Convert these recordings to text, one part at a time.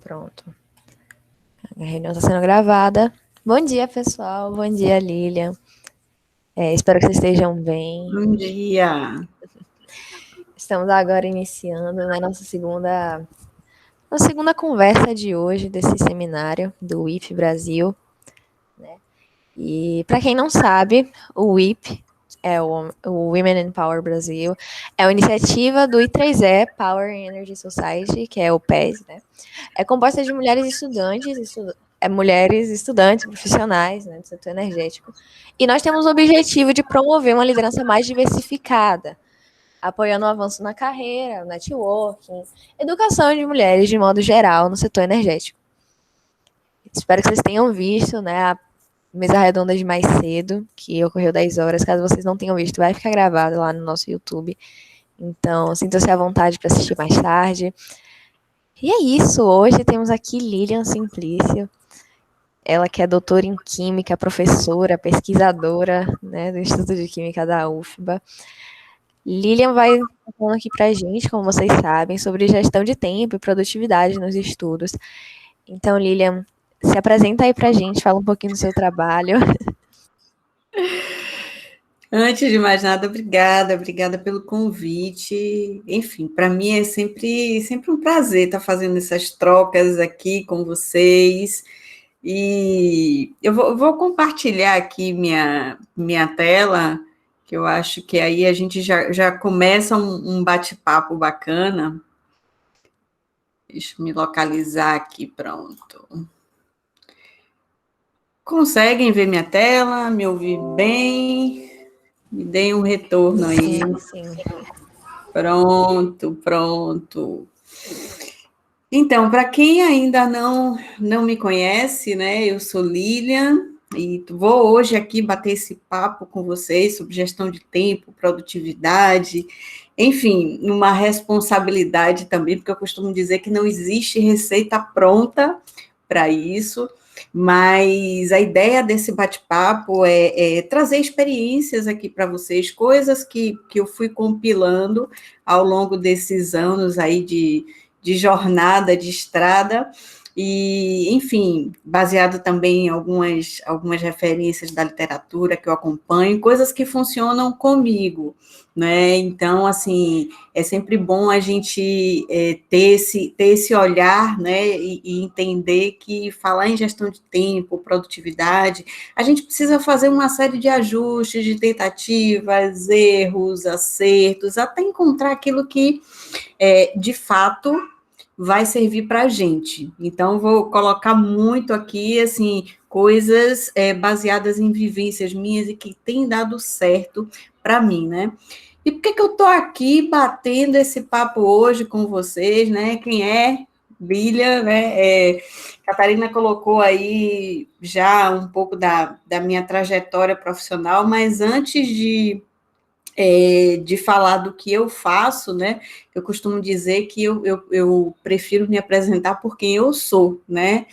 Pronto. A reunião está sendo gravada. Bom dia, pessoal. Bom dia, Lilian. Espero que vocês estejam bem. Bom dia. Estamos agora iniciando na nossa segunda conversa de hoje desse seminário do WIP Brasil, né? E para quem não sabe, o WIP é o Women in Power Brasil, é uma iniciativa do I3E, Power and Energy Society, que é o PES, né? É composta de mulheres estudantes profissionais, né, do setor energético. E nós temos o objetivo de promover uma liderança mais diversificada, apoiando o avanço na carreira, networking, educação de mulheres de modo geral no setor energético. Espero que vocês tenham visto, né, a mesa redonda de mais cedo, que ocorreu 10 horas. Caso vocês não tenham visto, vai ficar gravado lá no nosso YouTube. Então, sintam-se à vontade para assistir mais tarde. E é isso, hoje temos aqui Lilian Simplício, ela que é doutora em Química, professora, pesquisadora, né, do Instituto de Química da UFBA. Lilian vai falando aqui pra gente, como vocês sabem, sobre gestão de tempo e produtividade nos estudos. Então, Lilian, se apresenta aí pra gente, fala um pouquinho do seu trabalho. Antes de mais nada, obrigada pelo convite. Enfim, para mim é sempre um prazer estar fazendo essas trocas aqui com vocês. E eu vou compartilhar aqui minha tela, que eu acho que aí a gente já começa um bate-papo bacana. Deixa eu me localizar aqui, pronto. Conseguem ver minha tela, me ouvir bem? Me deem um retorno aí. Sim. Pronto. Então, para quem ainda não me conhece, né, eu sou Lilian e vou hoje aqui bater esse papo com vocês sobre gestão de tempo, produtividade, enfim, uma responsabilidade também, porque eu costumo dizer que não existe receita pronta para isso, mas a ideia desse bate-papo é trazer experiências aqui para vocês, coisas que eu fui compilando ao longo desses anos aí de jornada, de estrada, e, enfim, baseado também em algumas referências da literatura que eu acompanho, coisas que funcionam comigo, né? Então, assim, é sempre bom a gente ter esse olhar, né, e entender que falar em gestão de tempo, produtividade, a gente precisa fazer uma série de ajustes, de tentativas, erros, acertos, até encontrar aquilo que, de fato, vai servir para a gente. Então, vou colocar muito aqui, assim, coisas baseadas em vivências minhas e que têm dado certo para mim, né? E por que eu estou aqui batendo esse papo hoje com vocês, né? Quem é Bíblia, né? Catarina colocou aí já um pouco da minha trajetória profissional, mas antes de falar do que eu faço, né? Eu costumo dizer que eu prefiro me apresentar por quem eu sou, né?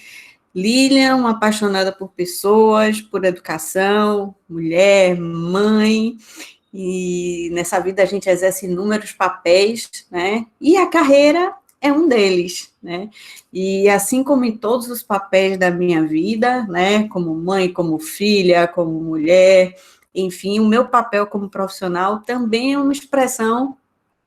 Lilian, uma apaixonada por pessoas, por educação, mulher, mãe, e nessa vida a gente exerce inúmeros papéis, né? E a carreira é um deles, né? E assim como em todos os papéis da minha vida, né? Como mãe, como filha, como mulher, enfim, o meu papel como profissional também é uma expressão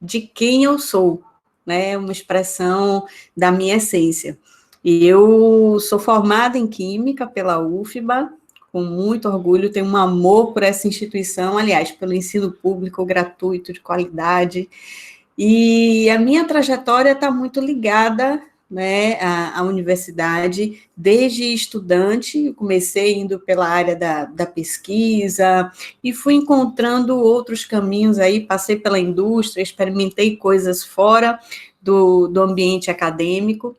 de quem eu sou, né? Uma expressão da minha essência. E eu sou formada em Química pela UFBA, com muito orgulho, tenho um amor por essa instituição, aliás, pelo ensino público gratuito, de qualidade, e a minha trajetória está muito ligada, né, à universidade, desde estudante, comecei indo pela área da pesquisa, e fui encontrando outros caminhos aí, passei pela indústria, experimentei coisas fora do ambiente acadêmico,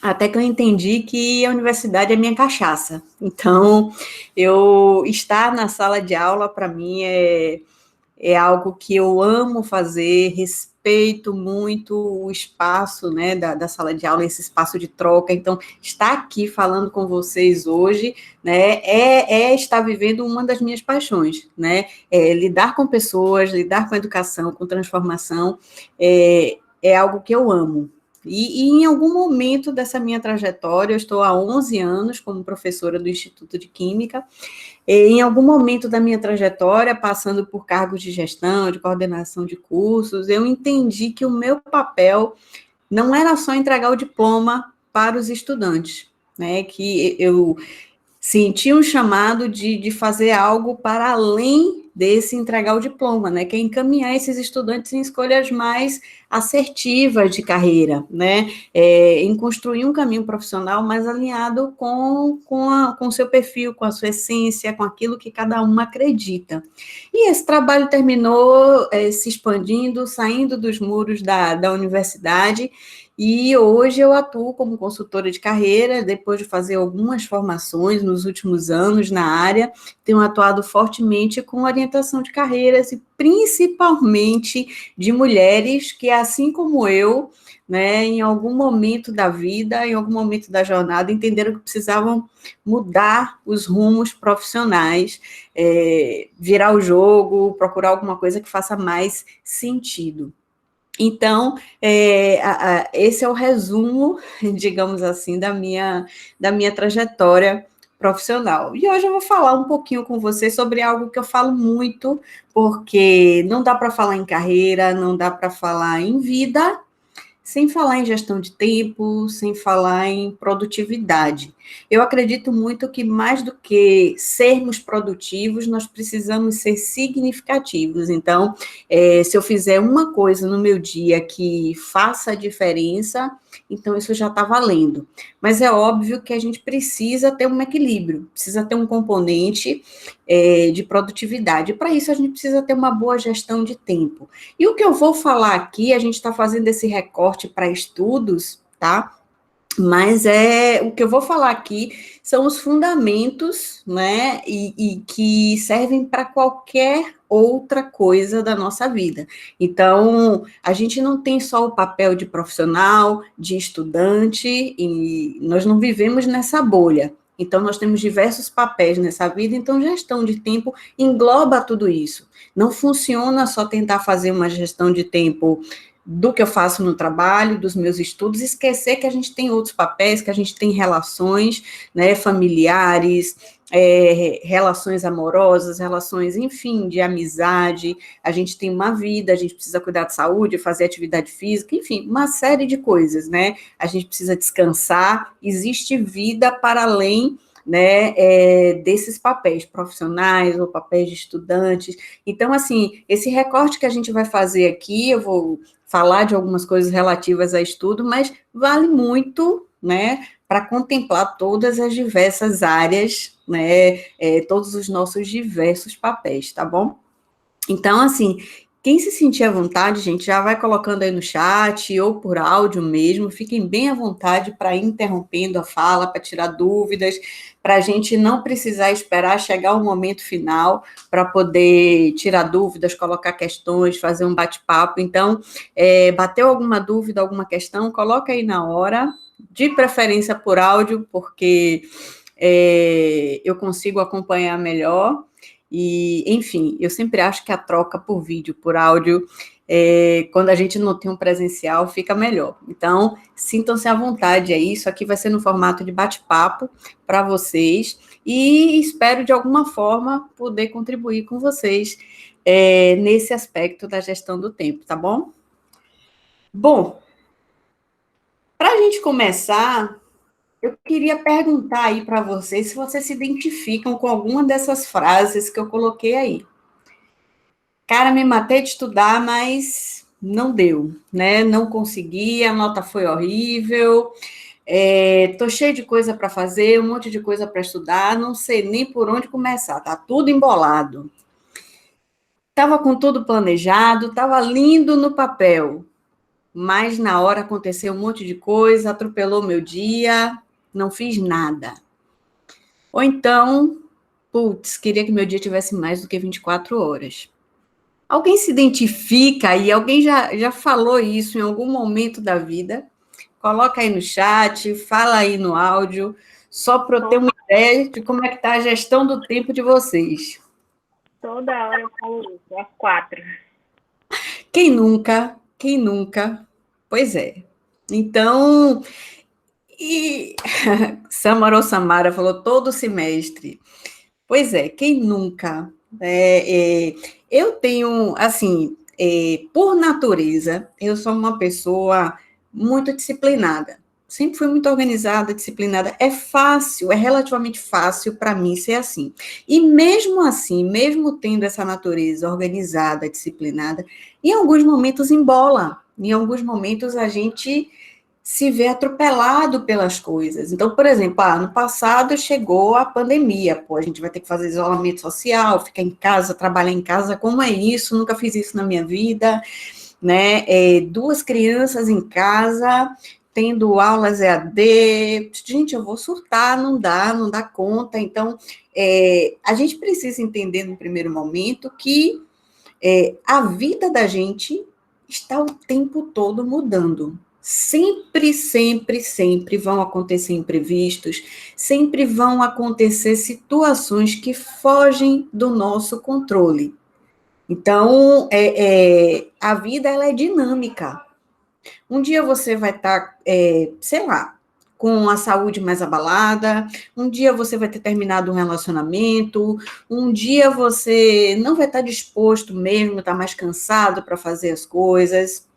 até que eu entendi que a universidade é minha cachaça. Então, eu estar na sala de aula, para mim, é algo que eu amo fazer, respeito muito o espaço, né, da sala de aula, esse espaço de troca. Então, estar aqui falando com vocês hoje, né, estar vivendo uma das minhas paixões, né, lidar com pessoas, lidar com educação, com transformação, é algo que eu amo. E em algum momento dessa minha trajetória, eu estou há 11 anos como professora do Instituto de Química, em algum momento da minha trajetória, passando por cargos de gestão, de coordenação de cursos, eu entendi que o meu papel não era só entregar o diploma para os estudantes, né? Que eu senti um chamado de fazer algo para além desse entregar o diploma, né? Que é encaminhar esses estudantes em escolhas mais assertivas de carreira, né? Em construir um caminho profissional mais alinhado com o seu perfil, com a sua essência, com aquilo que cada um acredita. E esse trabalho terminou se expandindo, saindo dos muros da universidade, e hoje eu atuo como consultora de carreira, depois de fazer algumas formações nos últimos anos na área, tenho atuado fortemente com orientação de carreiras e principalmente de mulheres que, assim como eu, né, em algum momento da vida, em algum momento da jornada, entenderam que precisavam mudar os rumos profissionais, virar o jogo, procurar alguma coisa que faça mais sentido. Então, esse é o resumo, digamos assim, da minha trajetória profissional. E hoje eu vou falar um pouquinho com você sobre algo que eu falo muito, porque não dá para falar em carreira, não dá para falar em vida, sem falar em gestão de tempo, sem falar em produtividade. Eu acredito muito que mais do que sermos produtivos, nós precisamos ser significativos. Então, se eu fizer uma coisa no meu dia que faça a diferença, então isso já está valendo. Mas é óbvio que a gente precisa ter um equilíbrio, precisa ter um componente de produtividade. Para isso, a gente precisa ter uma boa gestão de tempo. E o que eu vou falar aqui, a gente está fazendo esse recorte para estudos, tá? Mas o que eu vou falar aqui são os fundamentos, né? E que servem para qualquer outra coisa da nossa vida. Então, a gente não tem só o papel de profissional, de estudante, e nós não vivemos nessa bolha. Então, nós temos diversos papéis nessa vida, então, gestão de tempo engloba tudo isso. Não funciona só tentar fazer uma gestão de tempo do que eu faço no trabalho, dos meus estudos, esquecer que a gente tem outros papéis, que a gente tem relações, né, familiares, relações amorosas, relações, enfim, de amizade, a gente tem uma vida, a gente precisa cuidar de saúde, fazer atividade física, enfim, uma série de coisas, né, a gente precisa descansar, existe vida para além, né, desses papéis profissionais ou papéis de estudantes. Então, assim, esse recorte que a gente vai fazer aqui, eu vou falar de algumas coisas relativas a estudo, mas vale muito, né, para contemplar todas as diversas áreas, né, todos os nossos diversos papéis, tá bom? Então, assim, quem se sentir à vontade, gente, já vai colocando aí no chat ou por áudio mesmo, fiquem bem à vontade para ir interrompendo a fala, para tirar dúvidas, para a gente não precisar esperar chegar o momento final para poder tirar dúvidas, colocar questões, fazer um bate-papo. Então, bateu alguma dúvida, alguma questão, coloca aí na hora, de preferência por áudio, porque eu consigo acompanhar melhor. E, enfim, eu sempre acho que a troca por vídeo, por áudio, quando a gente não tem um presencial, fica melhor. Então, sintam-se à vontade aí, isso aqui vai ser no formato de bate-papo para vocês, e espero, de alguma forma, poder contribuir com vocês nesse aspecto da gestão do tempo, tá bom? Bom, para a gente começar, eu queria perguntar aí para vocês se vocês se identificam com alguma dessas frases que eu coloquei aí. Cara, me matei de estudar, mas não deu, né? Não consegui, a nota foi horrível, tô cheio de coisa para fazer, um monte de coisa para estudar, não sei nem por onde começar, tá tudo embolado. Tava com tudo planejado, tava lindo no papel, mas na hora aconteceu um monte de coisa, atropelou meu dia, não fiz nada. Ou então, putz, queria que meu dia tivesse mais do que 24 horas. Alguém se identifica e alguém já falou isso em algum momento da vida? Coloca aí no chat, fala aí no áudio, só para eu ter uma ideia de como é que está a gestão do tempo de vocês. Toda hora eu falo isso, às 4. Quem nunca? Quem nunca? Pois é. Então, e Samara falou todo semestre. Pois é, quem nunca? Eu tenho, assim, por natureza, eu sou uma pessoa muito disciplinada. Sempre fui muito organizada, disciplinada. É fácil, é relativamente fácil para mim ser assim. E mesmo assim, mesmo tendo essa natureza organizada, disciplinada, em alguns momentos embola. Em alguns momentos a gente se vê atropelado pelas coisas. Então, por exemplo, no passado chegou a pandemia, pô, a gente vai ter que fazer isolamento social, ficar em casa, trabalhar em casa, como é isso? Nunca fiz isso na minha vida, né? Duas crianças em casa, tendo aulas EAD, gente, eu vou surtar, não dá conta. Então, a gente precisa entender no primeiro momento que a vida da gente está o tempo todo mudando. Sempre, sempre, sempre vão acontecer imprevistos, sempre vão acontecer situações que fogem do nosso controle. Então, a vida ela é dinâmica. Um dia você vai estar, sei lá, com a saúde mais abalada, um dia você vai ter terminado um relacionamento, um dia você não vai estar disposto mesmo, está mais cansado para fazer as coisas.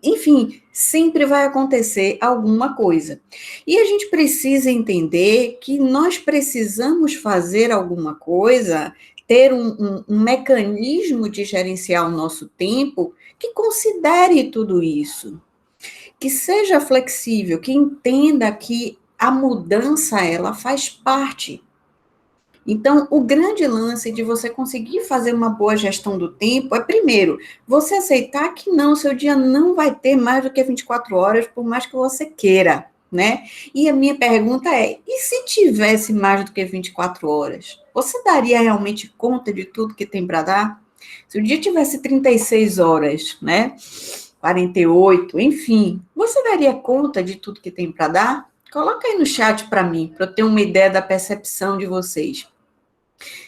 Enfim, sempre vai acontecer alguma coisa. E a gente precisa entender que nós precisamos fazer alguma coisa, ter um mecanismo de gerenciar o nosso tempo que considere tudo isso, que seja flexível, que entenda que a mudança, ela faz parte. Então, o grande lance de você conseguir fazer uma boa gestão do tempo é, primeiro, você aceitar que não, seu dia não vai ter mais do que 24 horas, por mais que você queira, né? E a minha pergunta é, e se tivesse mais do que 24 horas? Você daria realmente conta de tudo que tem para dar? Se o dia tivesse 36 horas, né? 48, enfim, você daria conta de tudo que tem para dar? Coloca aí no chat para mim, para eu ter uma ideia da percepção de vocês.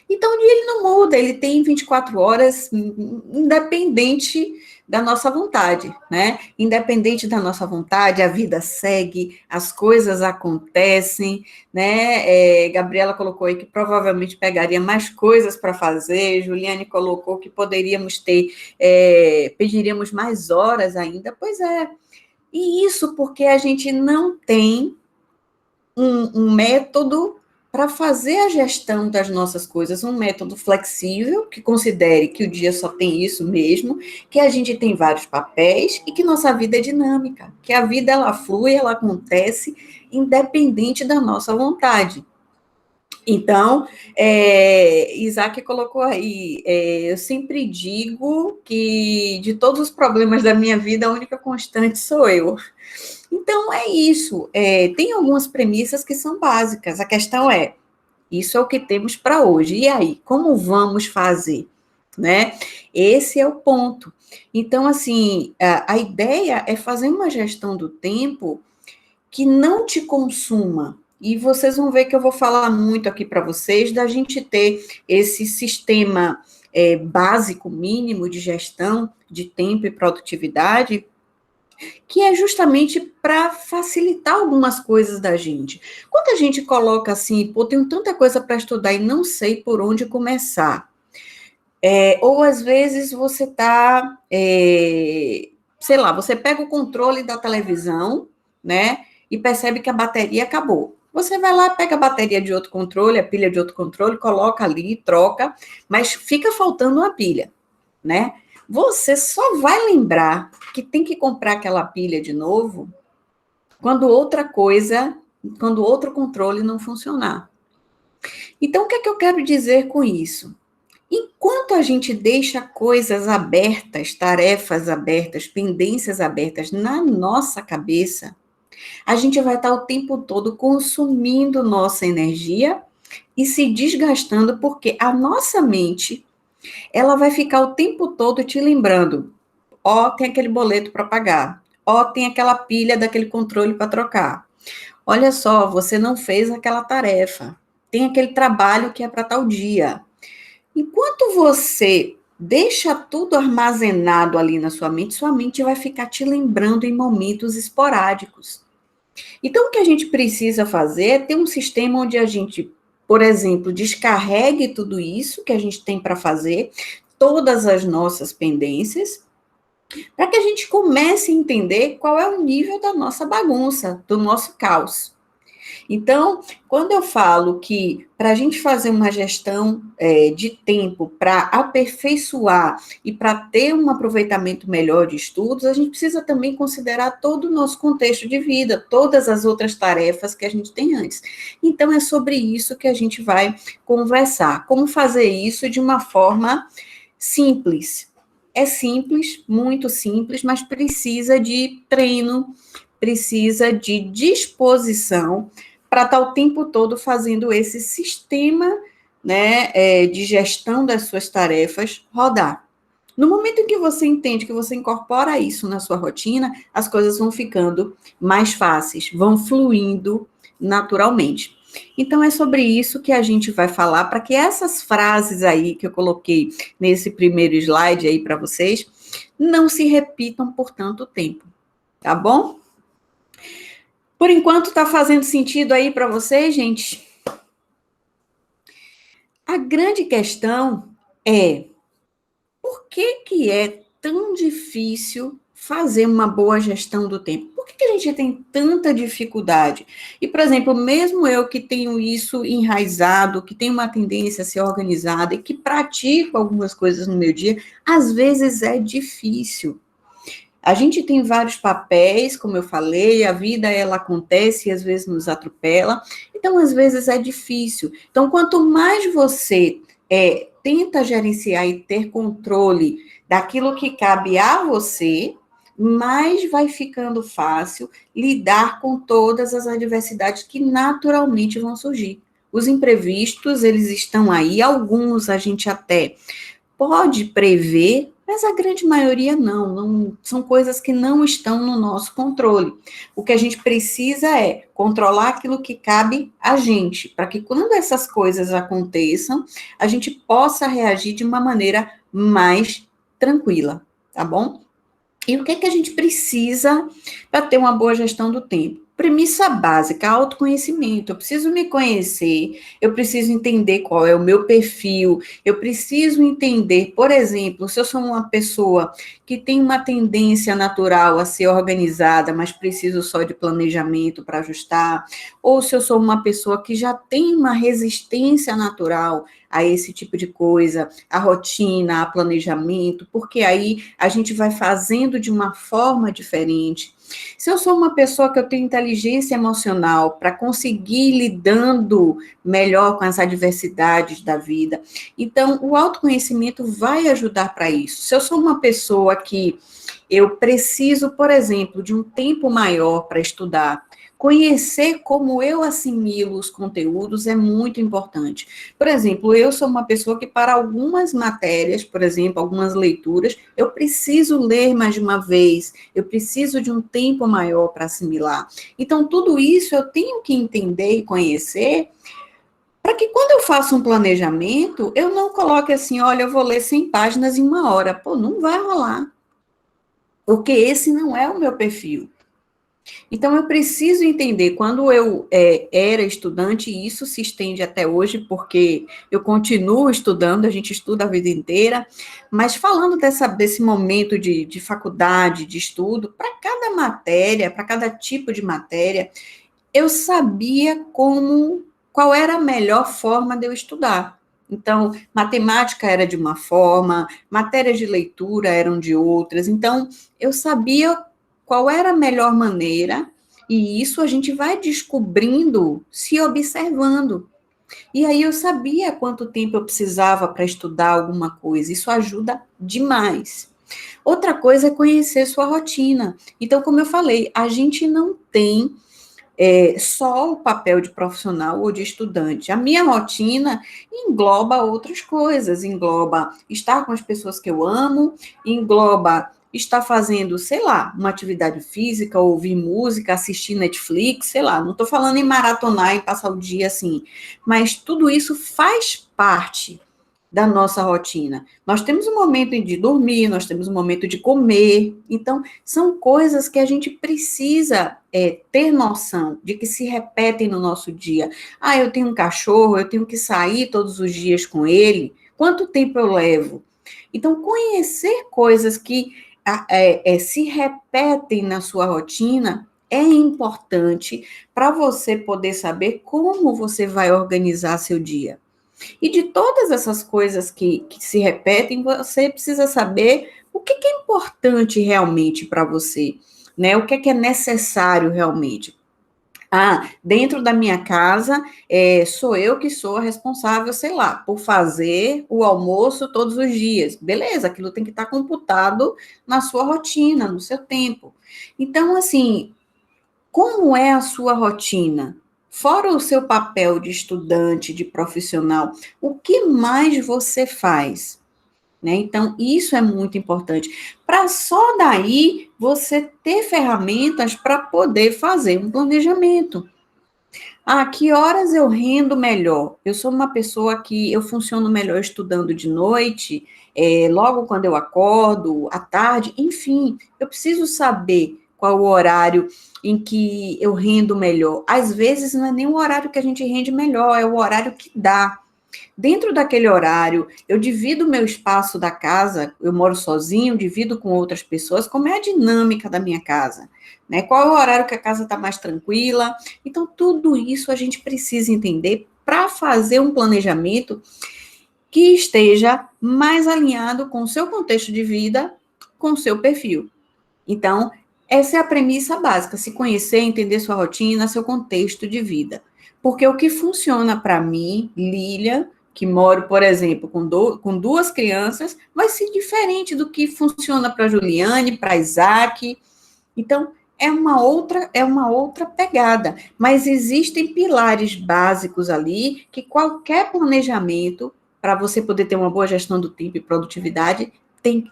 Então, o dia ele não muda, ele tem 24 horas, independente da nossa vontade, né? Independente da nossa vontade, a vida segue, as coisas acontecem, né? Gabriela colocou aí que provavelmente pegaria mais coisas para fazer, Juliane colocou que poderíamos ter, pediríamos mais horas ainda, pois é. E isso porque a gente não tem um método para fazer a gestão das nossas coisas, um método flexível, que considere que o dia só tem isso mesmo, que a gente tem vários papéis e que nossa vida é dinâmica, que a vida ela flui, ela acontece independente da nossa vontade. Então, Isaac colocou aí, eu sempre digo que de todos os problemas da minha vida, a única constante sou eu. Então, é isso. Tem algumas premissas que são básicas. A questão é, isso é o que temos para hoje. E aí, como vamos fazer? Né? Esse é o ponto. Então, assim, a ideia é fazer uma gestão do tempo que não te consuma. E vocês vão ver que eu vou falar muito aqui para vocês da gente ter esse sistema básico, mínimo de gestão de tempo e produtividade, que é justamente para facilitar algumas coisas da gente. Quando a gente coloca assim, pô, tenho tanta coisa para estudar e não sei por onde começar. Ou às vezes você está, sei lá, você pega o controle da televisão, né, e percebe que a bateria acabou. Você vai lá, pega a bateria de outro controle, a pilha de outro controle, coloca ali, troca, mas fica faltando uma pilha, né? Você só vai lembrar que tem que comprar aquela pilha de novo quando quando outro controle não funcionar. Então, o que é que eu quero dizer com isso? Enquanto a gente deixa coisas abertas, tarefas abertas, pendências abertas na nossa cabeça, a gente vai estar o tempo todo consumindo nossa energia e se desgastando, porque a nossa mente, ela vai ficar o tempo todo te lembrando, tem aquele boleto para pagar, tem aquela pilha daquele controle para trocar. Olha só, você não fez aquela tarefa, tem aquele trabalho que é para tal dia. Enquanto você deixa tudo armazenado ali na sua mente vai ficar te lembrando em momentos esporádicos. Então, o que a gente precisa fazer é ter um sistema onde a gente, por exemplo, descarregue tudo isso que a gente tem para fazer, todas as nossas pendências, para que a gente comece a entender qual é o nível da nossa bagunça, do nosso caos. Então, quando eu falo que para a gente fazer uma gestão de tempo, para aperfeiçoar e para ter um aproveitamento melhor de estudos, a gente precisa também considerar todo o nosso contexto de vida, todas as outras tarefas que a gente tem antes. Então, é sobre isso que a gente vai conversar. Como fazer isso de uma forma simples. É simples, muito simples, mas precisa de treino, precisa de disposição para estar o tempo todo fazendo esse sistema, né, de gestão das suas tarefas rodar. No momento em que você entende, que você incorpora isso na sua rotina, as coisas vão ficando mais fáceis, vão fluindo naturalmente. Então, é sobre isso que a gente vai falar, para que essas frases aí que eu coloquei nesse primeiro slide aí para vocês, não se repitam por tanto tempo, tá bom? Por enquanto, está fazendo sentido aí para vocês, gente? A grande questão é, por que é tão difícil fazer uma boa gestão do tempo? Por que a gente tem tanta dificuldade? E, por exemplo, mesmo eu que tenho isso enraizado, que tenho uma tendência a ser organizada e que pratico algumas coisas no meu dia, às vezes é difícil. A gente tem vários papéis, como eu falei, a vida, ela acontece e às vezes nos atropela, então às vezes é difícil. Então, quanto mais você tenta gerenciar e ter controle daquilo que cabe a você, mais vai ficando fácil lidar com todas as adversidades que naturalmente vão surgir. Os imprevistos, eles estão aí, alguns a gente até pode prever, mas a grande maioria não, são coisas que não estão no nosso controle. O que a gente precisa é controlar aquilo que cabe a gente, para que quando essas coisas aconteçam, a gente possa reagir de uma maneira mais tranquila, tá bom? E o que a gente precisa para ter uma boa gestão do tempo? Premissa básica, autoconhecimento. Eu preciso me conhecer, eu preciso entender qual é o meu perfil, eu preciso entender, por exemplo, se eu sou uma pessoa que tem uma tendência natural a ser organizada, mas preciso só de planejamento para ajustar, ou se eu sou uma pessoa que já tem uma resistência natural a esse tipo de coisa, a rotina, a planejamento, porque aí a gente vai fazendo de uma forma diferente. Se eu sou uma pessoa que eu tenho inteligência emocional para conseguir lidando melhor com as adversidades da vida, então o autoconhecimento vai ajudar para isso. Se eu sou uma pessoa que eu preciso, por exemplo, de um tempo maior para estudar, conhecer como eu assimilo os conteúdos é muito importante. Por exemplo, eu sou uma pessoa que, para algumas matérias, por exemplo, algumas leituras, eu preciso ler mais de uma vez, eu preciso de um tempo maior para assimilar. Então, tudo isso eu tenho que entender e conhecer, para que quando eu faço um planejamento, eu não coloque assim, olha, eu vou ler 100 páginas em uma hora. Pô, não vai rolar. Porque esse não é o meu perfil. Então, eu preciso entender, quando eu era estudante, e isso se estende até hoje, porque eu continuo estudando, a gente estuda a vida inteira, mas falando desse momento de faculdade, de estudo, para cada matéria, para cada tipo de matéria, eu sabia qual era a melhor forma de eu estudar. Então, matemática era de uma forma, matérias de leitura eram de outras, então, eu sabia qual era a melhor maneira, e isso a gente vai descobrindo se observando. E aí eu sabia quanto tempo eu precisava para estudar alguma coisa, isso ajuda demais. Outra coisa é conhecer sua rotina. Então, como eu falei, a gente não tem só o papel de profissional ou de estudante. A minha rotina engloba outras coisas, engloba estar com as pessoas que eu amo, engloba estar fazendo, sei lá, uma atividade física, ouvir música, assistir Netflix, sei lá, não estou falando em maratonar e passar o dia assim, mas tudo isso faz parte da nossa rotina. Nós temos um momento de dormir, nós temos um momento de comer. Então, são coisas que a gente precisa ter noção de que se repetem no nosso dia. Ah, eu tenho um cachorro, eu tenho que sair todos os dias com ele. Quanto tempo eu levo? Então, conhecer coisas que se repetem na sua rotina é importante para você poder saber como você vai organizar seu dia. E de todas essas coisas que se repetem, você precisa saber o que é importante realmente para você, né? O que é necessário realmente. Ah, dentro da minha casa, sou eu que sou a responsável, sei lá, por fazer o almoço todos os dias. Beleza, aquilo tem que estar computado na sua rotina, no seu tempo. Então, assim, como é a sua rotina? Fora o seu papel de estudante, de profissional, o que mais você faz? Né? Então, isso é muito importante. Para só daí você ter ferramentas para poder fazer um planejamento. Ah, que horas eu rendo melhor? Eu sou uma pessoa que eu funciono melhor estudando de noite, logo quando eu acordo, à tarde, enfim, eu preciso saber qual o horário em que eu rendo melhor. Às vezes não é nem o horário que a gente rende melhor, é o horário que dá. Dentro daquele horário, eu divido o meu espaço da casa, eu moro sozinho, divido com outras pessoas, como é a dinâmica da minha casa, né? Qual é o horário que a casa está mais tranquila? Então, tudo isso a gente precisa entender para fazer um planejamento que esteja mais alinhado com o seu contexto de vida, com o seu perfil. Então, essa é a premissa básica, se conhecer, entender sua rotina, seu contexto de vida. Porque o que funciona para mim, Lília, que moro, por exemplo, com duas crianças, vai ser diferente do que funciona para Juliane, para Isaac. Então, é uma outra pegada. Mas existem pilares básicos ali que qualquer planejamento, para você poder ter uma boa gestão do tempo e produtividade, tem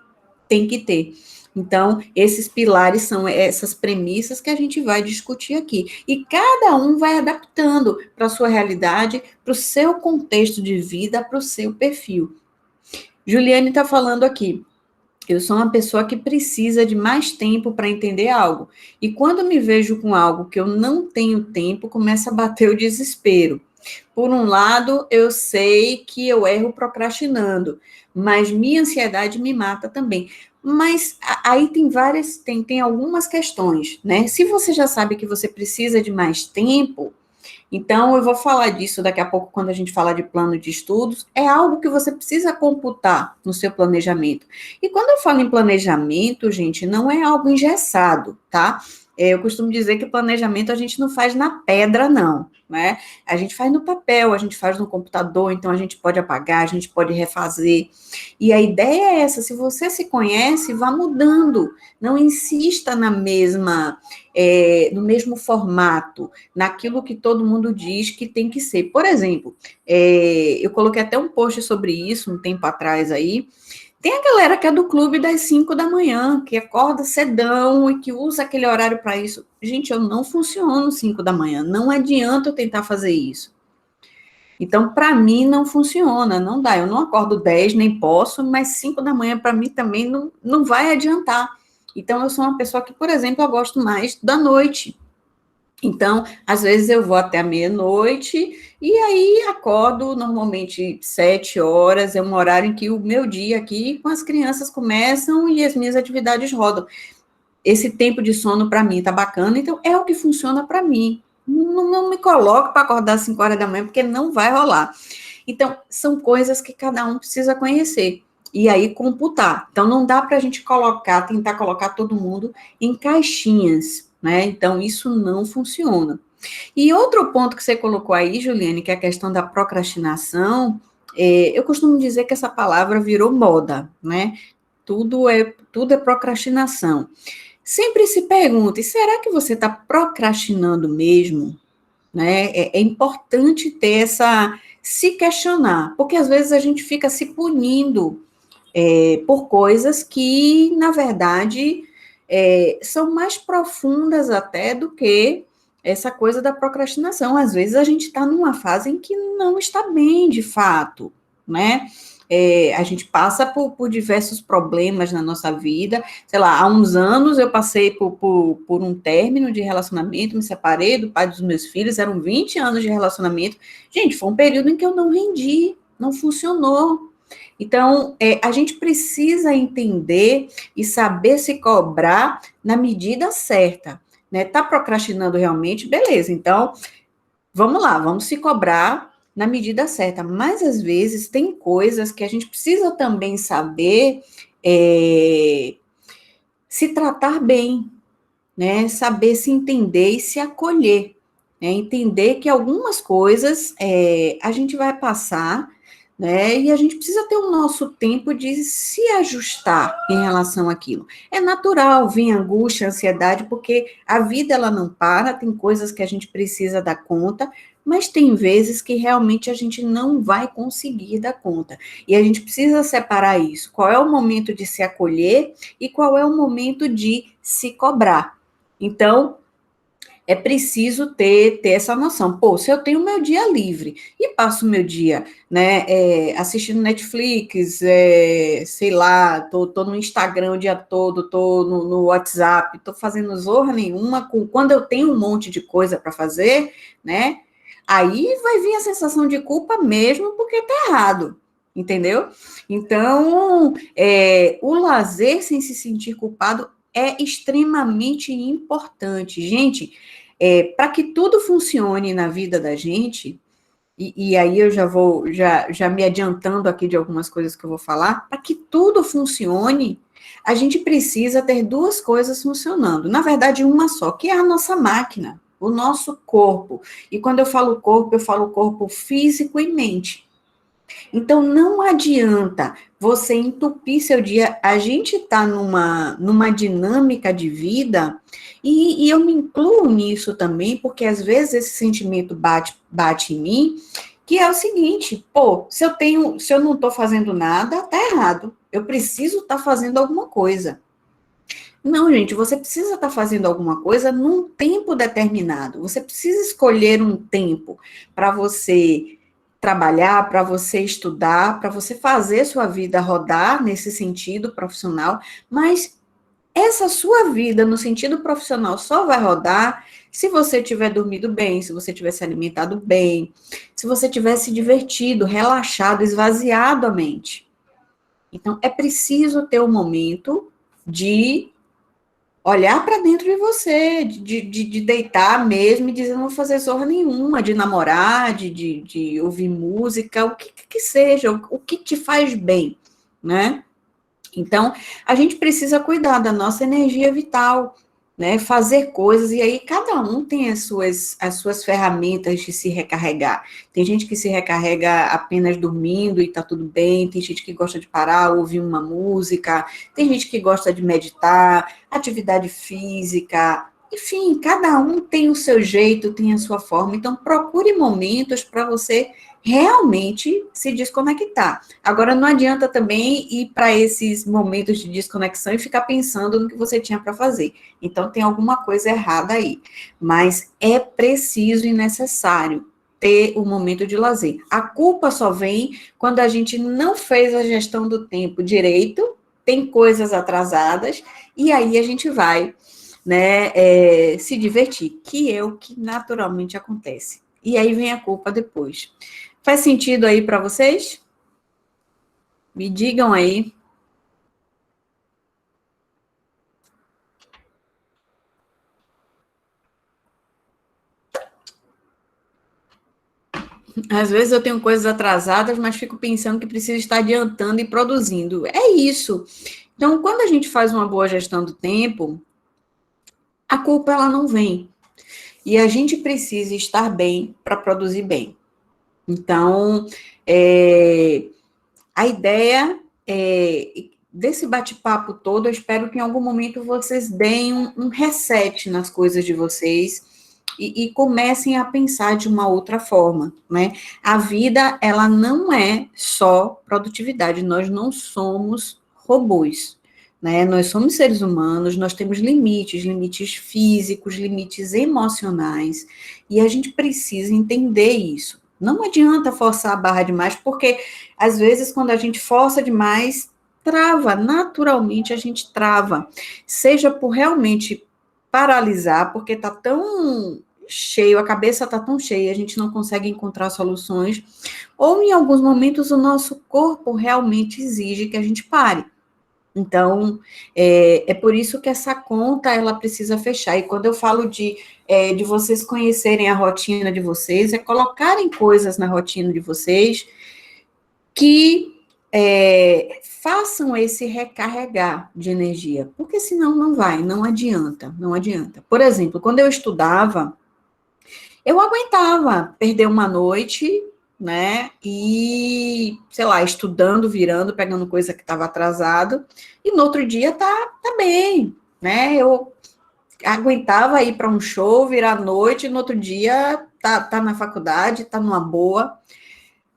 que ter. Então, esses pilares são essas premissas que a gente vai discutir aqui. E cada um vai adaptando para a sua realidade, para o seu contexto de vida, para o seu perfil. Juliane está falando aqui. Eu sou uma pessoa que precisa de mais tempo para entender algo. E quando me vejo com algo que eu não tenho tempo, começa a bater o desespero. Por um lado, eu sei que eu erro procrastinando, mas minha ansiedade me mata também. Mas aí tem algumas questões, né? Se você já sabe que você precisa de mais tempo, então eu vou falar disso daqui a pouco quando a gente falar de plano de estudos, é algo que você precisa computar no seu planejamento. E quando eu falo em planejamento, gente, não é algo engessado, tá? Eu costumo dizer que planejamento a gente não faz na pedra, não, né? A gente faz no papel, a gente faz no computador, então a gente pode apagar, a gente pode refazer. E a ideia é essa, se você se conhece, vá mudando, não insista no mesmo formato, naquilo que todo mundo diz que tem que ser. Por exemplo, eu coloquei até um post sobre isso um tempo atrás aí. Tem a galera que é do clube das 5 da manhã, que acorda cedão e que usa aquele horário para isso. Gente, eu não funciono 5 da manhã, não adianta eu tentar fazer isso. Então, para mim, não funciona, não dá. Eu não acordo 10, nem posso, mas 5 da manhã, para mim, também não vai adiantar. Então, eu sou uma pessoa que, por exemplo, eu gosto mais da noite. Então, às vezes eu vou até a meia-noite e aí acordo normalmente 7 horas, é um horário em que o meu dia aqui com as crianças começam e as minhas atividades rodam. Esse tempo de sono para mim tá bacana, então é o que funciona para mim. Não me coloco para acordar às 5 horas da manhã, porque não vai rolar. Então, são coisas que cada um precisa conhecer e aí computar. Então, não dá para a gente tentar colocar todo mundo em caixinhas, né? Então, isso não funciona. E outro ponto que você colocou aí, Juliane, que é a questão da procrastinação, eu costumo dizer que essa palavra virou moda, né? Tudo é procrastinação. Sempre se pergunta, e será que você está procrastinando mesmo? Né? É importante ter se questionar, porque às vezes a gente fica se punindo por coisas que, na verdade, são mais profundas até do que essa coisa da procrastinação. Às vezes a gente está numa fase em que não está bem, de fato, né? a gente passa por diversos problemas na nossa vida. Sei lá, há uns anos eu passei por um término de relacionamento, me separei do pai dos meus filhos, eram 20 anos de relacionamento. Gente, foi um período em que eu não rendi, não funcionou. Então, a gente precisa entender e saber se cobrar na medida certa, né? Tá procrastinando realmente? Beleza, então, vamos lá, vamos se cobrar na medida certa. Mas, às vezes, tem coisas que a gente precisa também saber se tratar bem, né? Saber se entender e se acolher, né? Entender que algumas coisas a gente vai passar, né? E a gente precisa ter o nosso tempo de se ajustar em relação àquilo. É natural vir angústia, ansiedade, porque a vida ela não para, tem coisas que a gente precisa dar conta, mas tem vezes que realmente a gente não vai conseguir dar conta. E a gente precisa separar isso. Qual é o momento de se acolher e qual é o momento de se cobrar. Então, é preciso ter essa noção. Pô, se eu tenho meu dia livre e passo meu dia, né, assistindo Netflix, sei lá, tô no Instagram o dia todo, tô no WhatsApp, tô fazendo zorra nenhuma, quando eu tenho um monte de coisa para fazer, né, aí vai vir a sensação de culpa mesmo, porque tá errado, entendeu? Então, o lazer sem se sentir culpado é extremamente importante. Gente, para que tudo funcione na vida da gente, e aí eu já vou já me adiantando aqui de algumas coisas que eu vou falar, para que tudo funcione, a gente precisa ter duas coisas funcionando. Na verdade, uma só, que é a nossa máquina, o nosso corpo. E quando eu falo corpo, eu falo corpo físico e mente. Então, não adianta você entupir seu dia. A gente está numa dinâmica de vida, e eu me incluo nisso também, porque às vezes esse sentimento bate em mim, que é o seguinte, pô, se eu não estou fazendo nada, tá errado. Eu preciso estar fazendo alguma coisa. Não, gente, você precisa estar fazendo alguma coisa num tempo determinado. Você precisa escolher um tempo para você trabalhar, para você estudar, para você fazer sua vida rodar nesse sentido profissional, mas essa sua vida no sentido profissional só vai rodar se você tiver dormido bem, se você tiver se alimentado bem, se você tiver se divertido, relaxado, esvaziado a mente. Então, é preciso ter um momento de olhar para dentro de você, de deitar mesmo e dizer, não vou fazer zorra nenhuma, de namorar, de ouvir música, o que seja, o que te faz bem, né? Então, a gente precisa cuidar da nossa energia vital, né? Fazer coisas, e aí cada um tem as suas ferramentas de se recarregar. Tem gente que se recarrega apenas dormindo e tá tudo bem, tem gente que gosta de parar, ouvir uma música, tem gente que gosta de meditar, atividade física, enfim, cada um tem o seu jeito, tem a sua forma, então procure momentos para você realmente se desconectar. Agora, não adianta também ir para esses momentos de desconexão e ficar pensando no que você tinha para fazer. Então, tem alguma coisa errada aí. Mas é preciso e necessário ter um momento de lazer. A culpa só vem quando a gente não fez a gestão do tempo direito, tem coisas atrasadas, e aí a gente vai, né, se divertir, que é o que naturalmente acontece. E aí vem a culpa depois. Faz sentido aí para vocês? Me digam aí. Às vezes eu tenho coisas atrasadas, mas fico pensando que preciso estar adiantando e produzindo. É isso. Então, quando a gente faz uma boa gestão do tempo, a culpa ela não vem. E a gente precisa estar bem para produzir bem. Então, a ideia desse bate-papo todo, eu espero que em algum momento vocês deem um reset nas coisas de vocês e comecem a pensar de uma outra forma, né? A vida, ela não é só produtividade, nós não somos robôs, né? Nós somos seres humanos, nós temos limites físicos, limites emocionais, e a gente precisa entender isso. Não adianta forçar a barra demais, porque às vezes quando a gente força demais, trava, naturalmente a gente trava. Seja por realmente paralisar, porque tá tão cheio, a cabeça tá tão cheia, a gente não consegue encontrar soluções, ou em alguns momentos o nosso corpo realmente exige que a gente pare. Então, é por isso que essa conta, ela precisa fechar. E quando eu falo de vocês conhecerem a rotina de vocês, é colocarem coisas na rotina de vocês que façam esse recarregar de energia, porque senão não vai, não adianta, não adianta. Por exemplo, quando eu estudava, eu aguentava perder uma noite, né, e, sei lá, estudando, virando, pegando coisa que estava atrasado, e no outro dia tá bem, né, eu aguentava ir para um show, virar à noite, e no outro dia tá na faculdade, tá numa boa.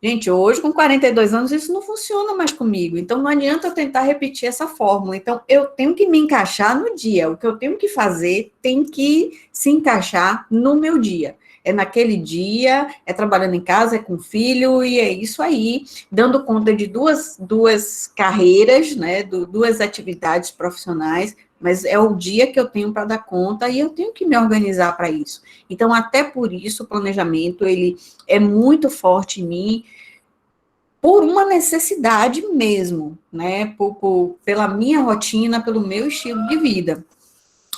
Gente, hoje, com 42 anos, isso não funciona mais comigo. Então, não adianta eu tentar repetir essa fórmula. Então, eu tenho que me encaixar no dia. O que eu tenho que fazer tem que se encaixar no meu dia. É naquele dia, é trabalhando em casa, é com filho, e é isso aí, dando conta de duas carreiras, né, duas atividades profissionais, mas é o dia que eu tenho para dar conta e eu tenho que me organizar para isso. Então, até por isso, o planejamento, ele é muito forte em mim, por uma necessidade mesmo, né? Pela minha rotina, pelo meu estilo de vida.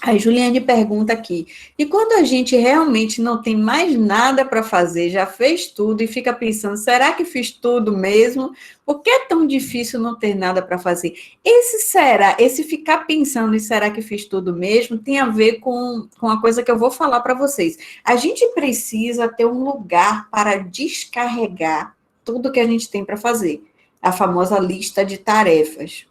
A Juliane pergunta aqui, e quando a gente realmente não tem mais nada para fazer, já fez tudo e fica pensando, será que fiz tudo mesmo? Por que é tão difícil não ter nada para fazer? Esse ficar pensando em será que fiz tudo mesmo, tem a ver com a coisa que eu vou falar para vocês. A gente precisa ter um lugar para descarregar tudo que a gente tem para fazer. A famosa lista de tarefas.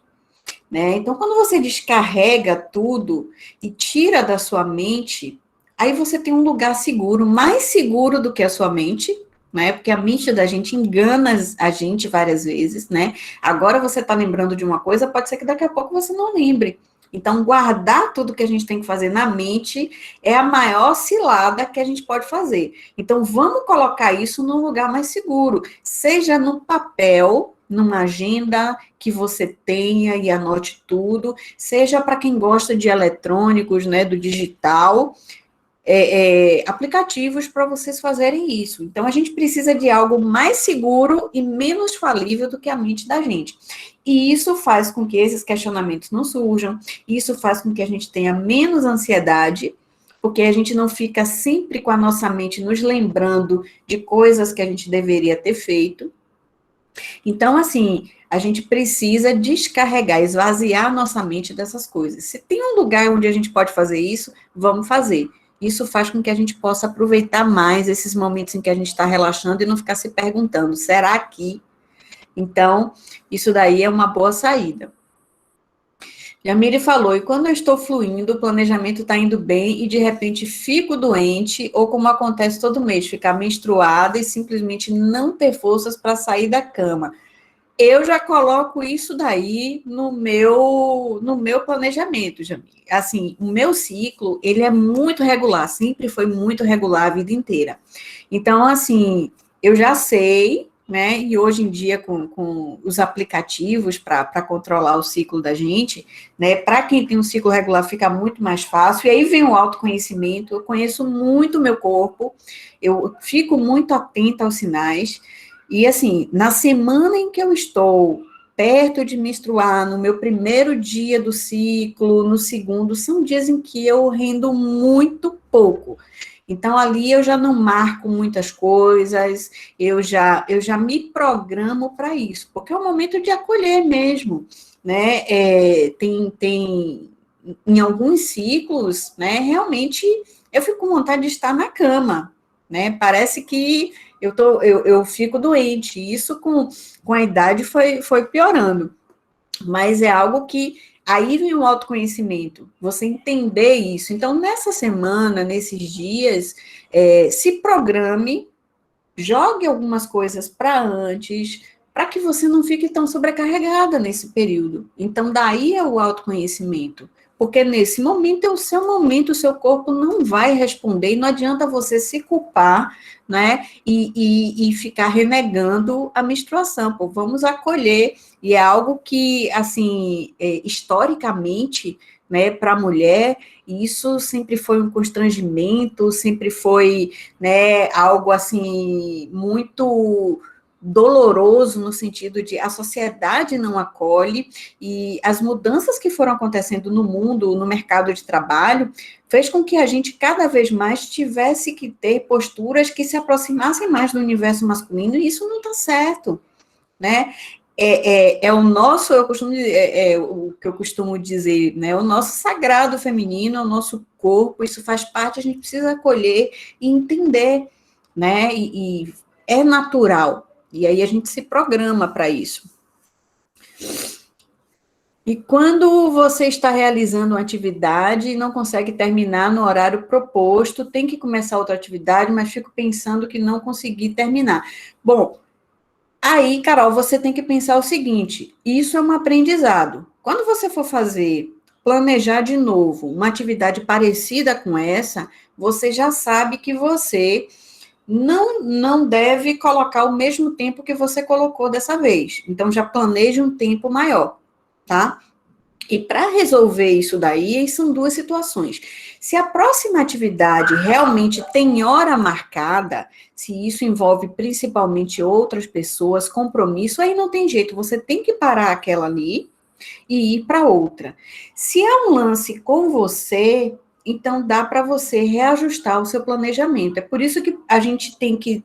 Né? Então, quando você descarrega tudo e tira da sua mente, aí você tem um lugar seguro, mais seguro do que a sua mente, né? Porque a mente da gente engana a gente várias vezes, né? Agora você está lembrando de uma coisa, pode ser que daqui a pouco você não lembre. Então, guardar tudo que a gente tem que fazer na mente é a maior cilada que a gente pode fazer. Então, vamos colocar isso num lugar mais seguro, seja no papel, numa agenda que você tenha e anote tudo, seja para quem gosta de eletrônicos, né, do digital, aplicativos para vocês fazerem isso. Então, a gente precisa de algo mais seguro e menos falível do que a mente da gente. E isso faz com que esses questionamentos não surjam, isso faz com que a gente tenha menos ansiedade, porque a gente não fica sempre com a nossa mente nos lembrando de coisas que a gente deveria ter feito. Então, assim, a gente precisa descarregar, esvaziar a nossa mente dessas coisas. Se tem um lugar onde a gente pode fazer isso, vamos fazer. Isso faz com que a gente possa aproveitar mais esses momentos em que a gente está relaxando e não ficar se perguntando, será que? Então, isso daí é uma boa saída. Jamile falou, e quando eu estou fluindo, o planejamento está indo bem e de repente fico doente, ou como acontece todo mês, ficar menstruada e simplesmente não ter forças para sair da cama. Eu já coloco isso daí no meu planejamento, Jamile. Assim, o meu ciclo, ele é muito regular, sempre foi muito regular a vida inteira. Então, assim, eu já sei, né, e hoje em dia com os aplicativos para controlar o ciclo da gente, né, para quem tem um ciclo regular fica muito mais fácil, e aí vem o autoconhecimento, eu conheço muito o meu corpo, eu fico muito atenta aos sinais, e assim, na semana em que eu estou perto de menstruar, no meu primeiro dia do ciclo, no segundo, são dias em que eu rendo muito pouco. Então, ali eu já não marco muitas coisas, eu já me programo para isso, porque é o momento de acolher mesmo, né? Em alguns ciclos, né, realmente eu fico com vontade de estar na cama, né? Parece que eu fico doente. Isso com a idade foi piorando. Mas é algo que aí vem o autoconhecimento, você entender isso. Então, nessa semana, nesses dias, se programe, jogue algumas coisas para antes, para que você não fique tão sobrecarregada nesse período. Então, daí é o autoconhecimento. Porque nesse momento é o seu momento, o seu corpo não vai responder, e não adianta você se culpar, né, e ficar renegando a menstruação, pô, vamos acolher, e é algo que, assim, historicamente, né, para a mulher, isso sempre foi um constrangimento, sempre foi, né, algo, assim, muito doloroso no sentido de a sociedade não acolhe, e as mudanças que foram acontecendo no mundo, no mercado de trabalho, fez com que a gente cada vez mais tivesse que ter posturas que se aproximassem mais do universo masculino, e isso não está certo, né? É o nosso, eu costumo dizer, o que eu costumo dizer, né? O nosso sagrado feminino, o nosso corpo, isso faz parte, a gente precisa acolher e entender, né? E é natural. E aí a gente se programa para isso. E quando você está realizando uma atividade e não consegue terminar no horário proposto, tem que começar outra atividade, mas fico pensando que não consegui terminar. Bom, aí, Carol, você tem que pensar o seguinte: isso é um aprendizado. Quando você for planejar de novo uma atividade parecida com essa, você já sabe que você não deve colocar o mesmo tempo que você colocou dessa vez. Então, já planeje um tempo maior, tá? E para resolver isso daí, são duas situações. Se a próxima atividade realmente tem hora marcada, se isso envolve principalmente outras pessoas, compromisso, aí não tem jeito, você tem que parar aquela ali e ir para outra. Se é um lance com você, então dá para você reajustar o seu planejamento. É por isso que a gente tem que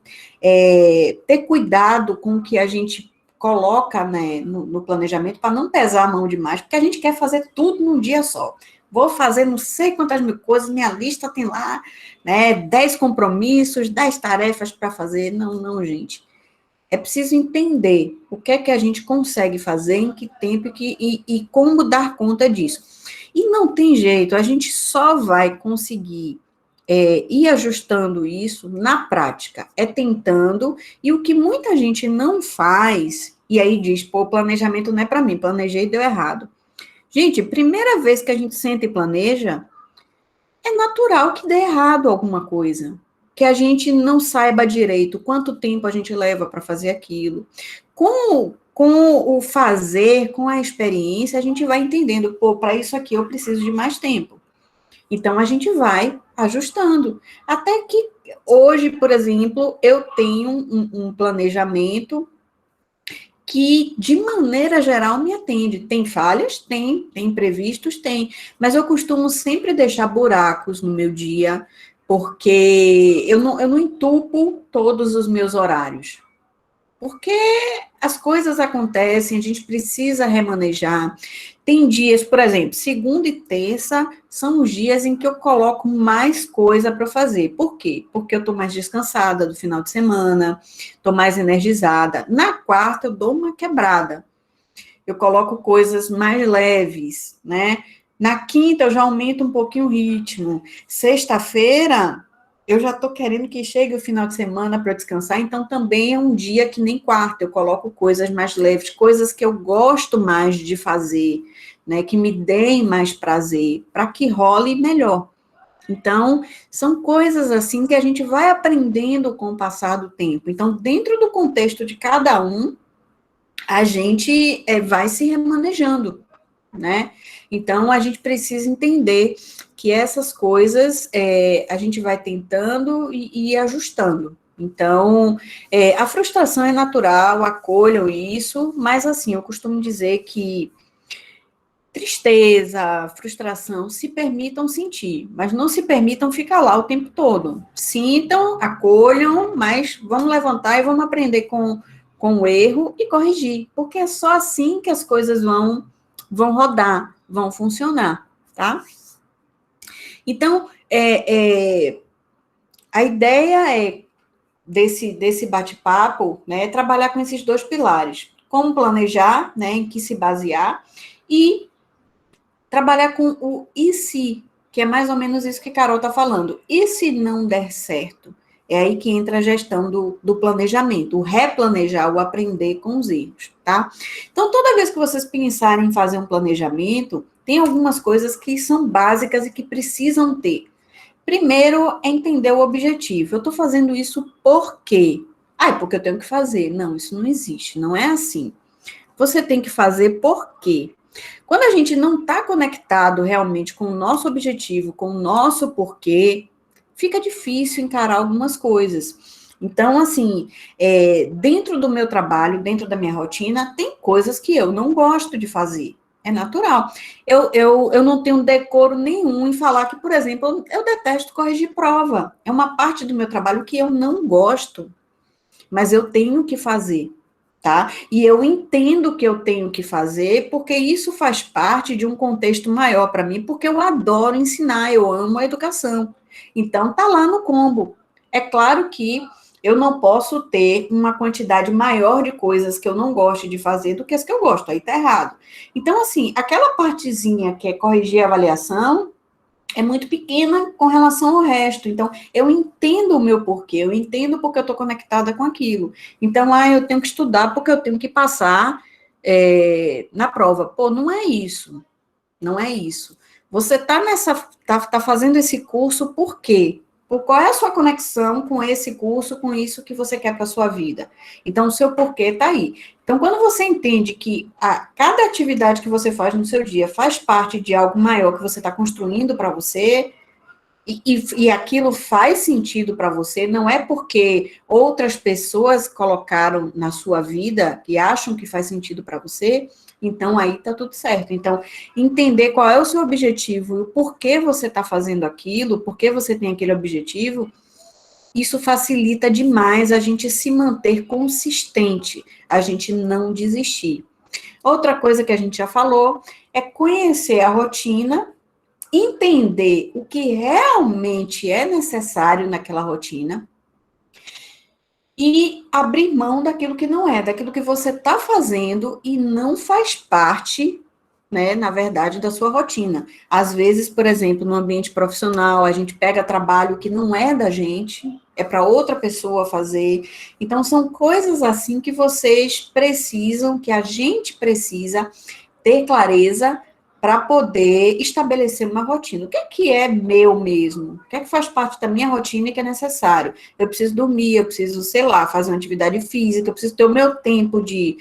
ter cuidado com o que a gente coloca, né, no planejamento, para não pesar a mão demais, porque a gente quer fazer tudo num dia só. Vou fazer não sei quantas mil coisas, minha lista tem lá, né, 10 compromissos, 10 tarefas para fazer. Não, gente. É preciso entender o que é que a gente consegue fazer, em que tempo e como dar conta disso. E não tem jeito, a gente só vai conseguir ir ajustando isso na prática, tentando, e o que muita gente não faz, e aí diz, pô, o planejamento não é para mim, planejei e deu errado. Gente, primeira vez que a gente senta e planeja, é natural que dê errado alguma coisa, que a gente não saiba direito quanto tempo a gente leva para fazer aquilo. Com o fazer, com a experiência, a gente vai entendendo, pô, para isso aqui eu preciso de mais tempo. Então, a gente vai ajustando. Até que hoje, por exemplo, eu tenho um planejamento que, de maneira geral, me atende. Tem falhas? Tem imprevistos? Tem. Mas eu costumo sempre deixar buracos no meu dia, porque eu não entupo todos os meus horários. Porque as coisas acontecem, a gente precisa remanejar. Tem dias, por exemplo, segunda e terça são os dias em que eu coloco mais coisa para fazer. Por quê? Porque eu estou mais descansada do final de semana, estou mais energizada. Na quarta, eu dou uma quebrada. Eu coloco coisas mais leves, né? Na quinta, eu já aumento um pouquinho o ritmo. Sexta-feira, eu já estou querendo que chegue o final de semana para descansar, então também é um dia que nem quarta, eu coloco coisas mais leves, coisas que eu gosto mais de fazer, né, que me deem mais prazer, para que role melhor. Então, são coisas assim que a gente vai aprendendo com o passar do tempo. Então, dentro do contexto de cada um, a gente vai se remanejando, né? Então, a gente precisa entender que essas coisas a gente vai tentando e ajustando. Então, a frustração é natural, acolham isso, mas assim, eu costumo dizer que tristeza, frustração, se permitam sentir, mas não se permitam ficar lá o tempo todo. Sintam, acolham, mas vamos levantar e vamos aprender com o erro e corrigir, porque é só assim que as coisas vão rodar, vão funcionar, tá? Então, a ideia desse bate-papo, né, é trabalhar com esses dois pilares, como planejar, né, em que se basear, e trabalhar com o e se, que é mais ou menos isso que a Carol está falando. E se não der certo? É aí que entra a gestão do planejamento, o replanejar, o aprender com os erros, tá? Então, toda vez que vocês pensarem em fazer um planejamento, tem algumas coisas que são básicas e que precisam ter. Primeiro, é entender o objetivo. Eu estou fazendo isso por quê? Ah, é porque eu tenho que fazer. Não, isso não existe, não é assim. Você tem que fazer por quê? Quando a gente não está conectado realmente com o nosso objetivo, com o nosso porquê, fica difícil encarar algumas coisas. Então, assim, dentro do meu trabalho, dentro da minha rotina, tem coisas que eu não gosto de fazer. É natural. Eu não tenho decoro nenhum em falar que, por exemplo, eu detesto corrigir prova. É uma parte do meu trabalho que eu não gosto, mas eu tenho que fazer, tá? E eu entendo que eu tenho que fazer, porque isso faz parte de um contexto maior para mim, porque eu adoro ensinar, eu amo a educação. Então, tá lá no combo. É claro que eu não posso ter uma quantidade maior de coisas que eu não gosto de fazer do que as que eu gosto, aí tá errado. Então, assim, aquela partezinha que é corrigir a avaliação, é muito pequena com relação ao resto. Então, eu entendo o meu porquê, eu entendo porque eu estou conectada com aquilo. Então, eu tenho que estudar porque eu tenho que passar na prova. Pô, não é isso. Não é isso. Você tá fazendo esse curso por quê? Por qual é a sua conexão com esse curso, com isso que você quer para a sua vida? Então, o seu porquê está aí. Então, quando você entende que cada atividade que você faz no seu dia faz parte de algo maior que você está construindo para você, e aquilo faz sentido para você, não é porque outras pessoas colocaram na sua vida e acham que faz sentido para você, então aí tá tudo certo. Então, entender qual é o seu objetivo e o porquê você está fazendo aquilo, por que você tem aquele objetivo, isso facilita demais a gente se manter consistente, a gente não desistir. Outra coisa que a gente já falou é conhecer a rotina, entender o que realmente é necessário naquela rotina e abrir mão daquilo que não é, daquilo que você está fazendo e não faz parte, né, na verdade, da sua rotina. Às vezes, por exemplo, no ambiente profissional, a gente pega trabalho que não é da gente, é para outra pessoa fazer. Então, são coisas assim que vocês precisam, que a gente precisa ter clareza para poder estabelecer uma rotina. O que é meu mesmo? O que é que faz parte da minha rotina e que é necessário? Eu preciso dormir, eu preciso, sei lá, fazer uma atividade física, eu preciso ter o meu tempo de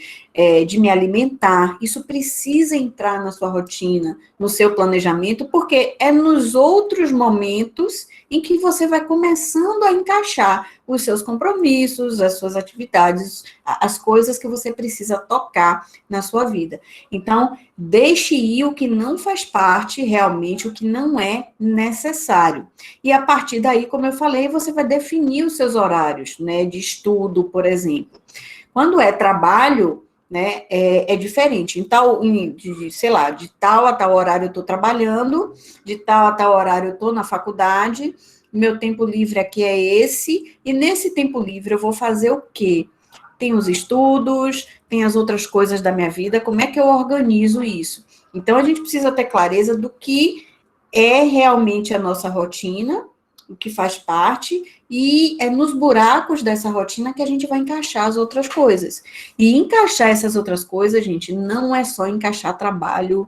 me alimentar. Isso precisa entrar na sua rotina, no seu planejamento, porque é nos outros momentos em que você vai começando a encaixar os seus compromissos, as suas atividades, as coisas que você precisa tocar na sua vida. Então, deixe ir o que não faz parte realmente, o que não é necessário. E a partir daí, como eu falei, você vai definir os seus horários, né, de estudo, por exemplo. Quando é trabalho, né, é diferente. Então, sei lá, de tal a tal horário eu estou trabalhando, de tal a tal horário eu estou na faculdade, meu tempo livre aqui é esse, e nesse tempo livre eu vou fazer o quê? Tem os estudos, tem as outras coisas da minha vida, como é que eu organizo isso? Então, a gente precisa ter clareza do que é realmente a nossa rotina, o que faz parte, e é nos buracos dessa rotina que a gente vai encaixar as outras coisas. E encaixar essas outras coisas, gente, não é só encaixar trabalho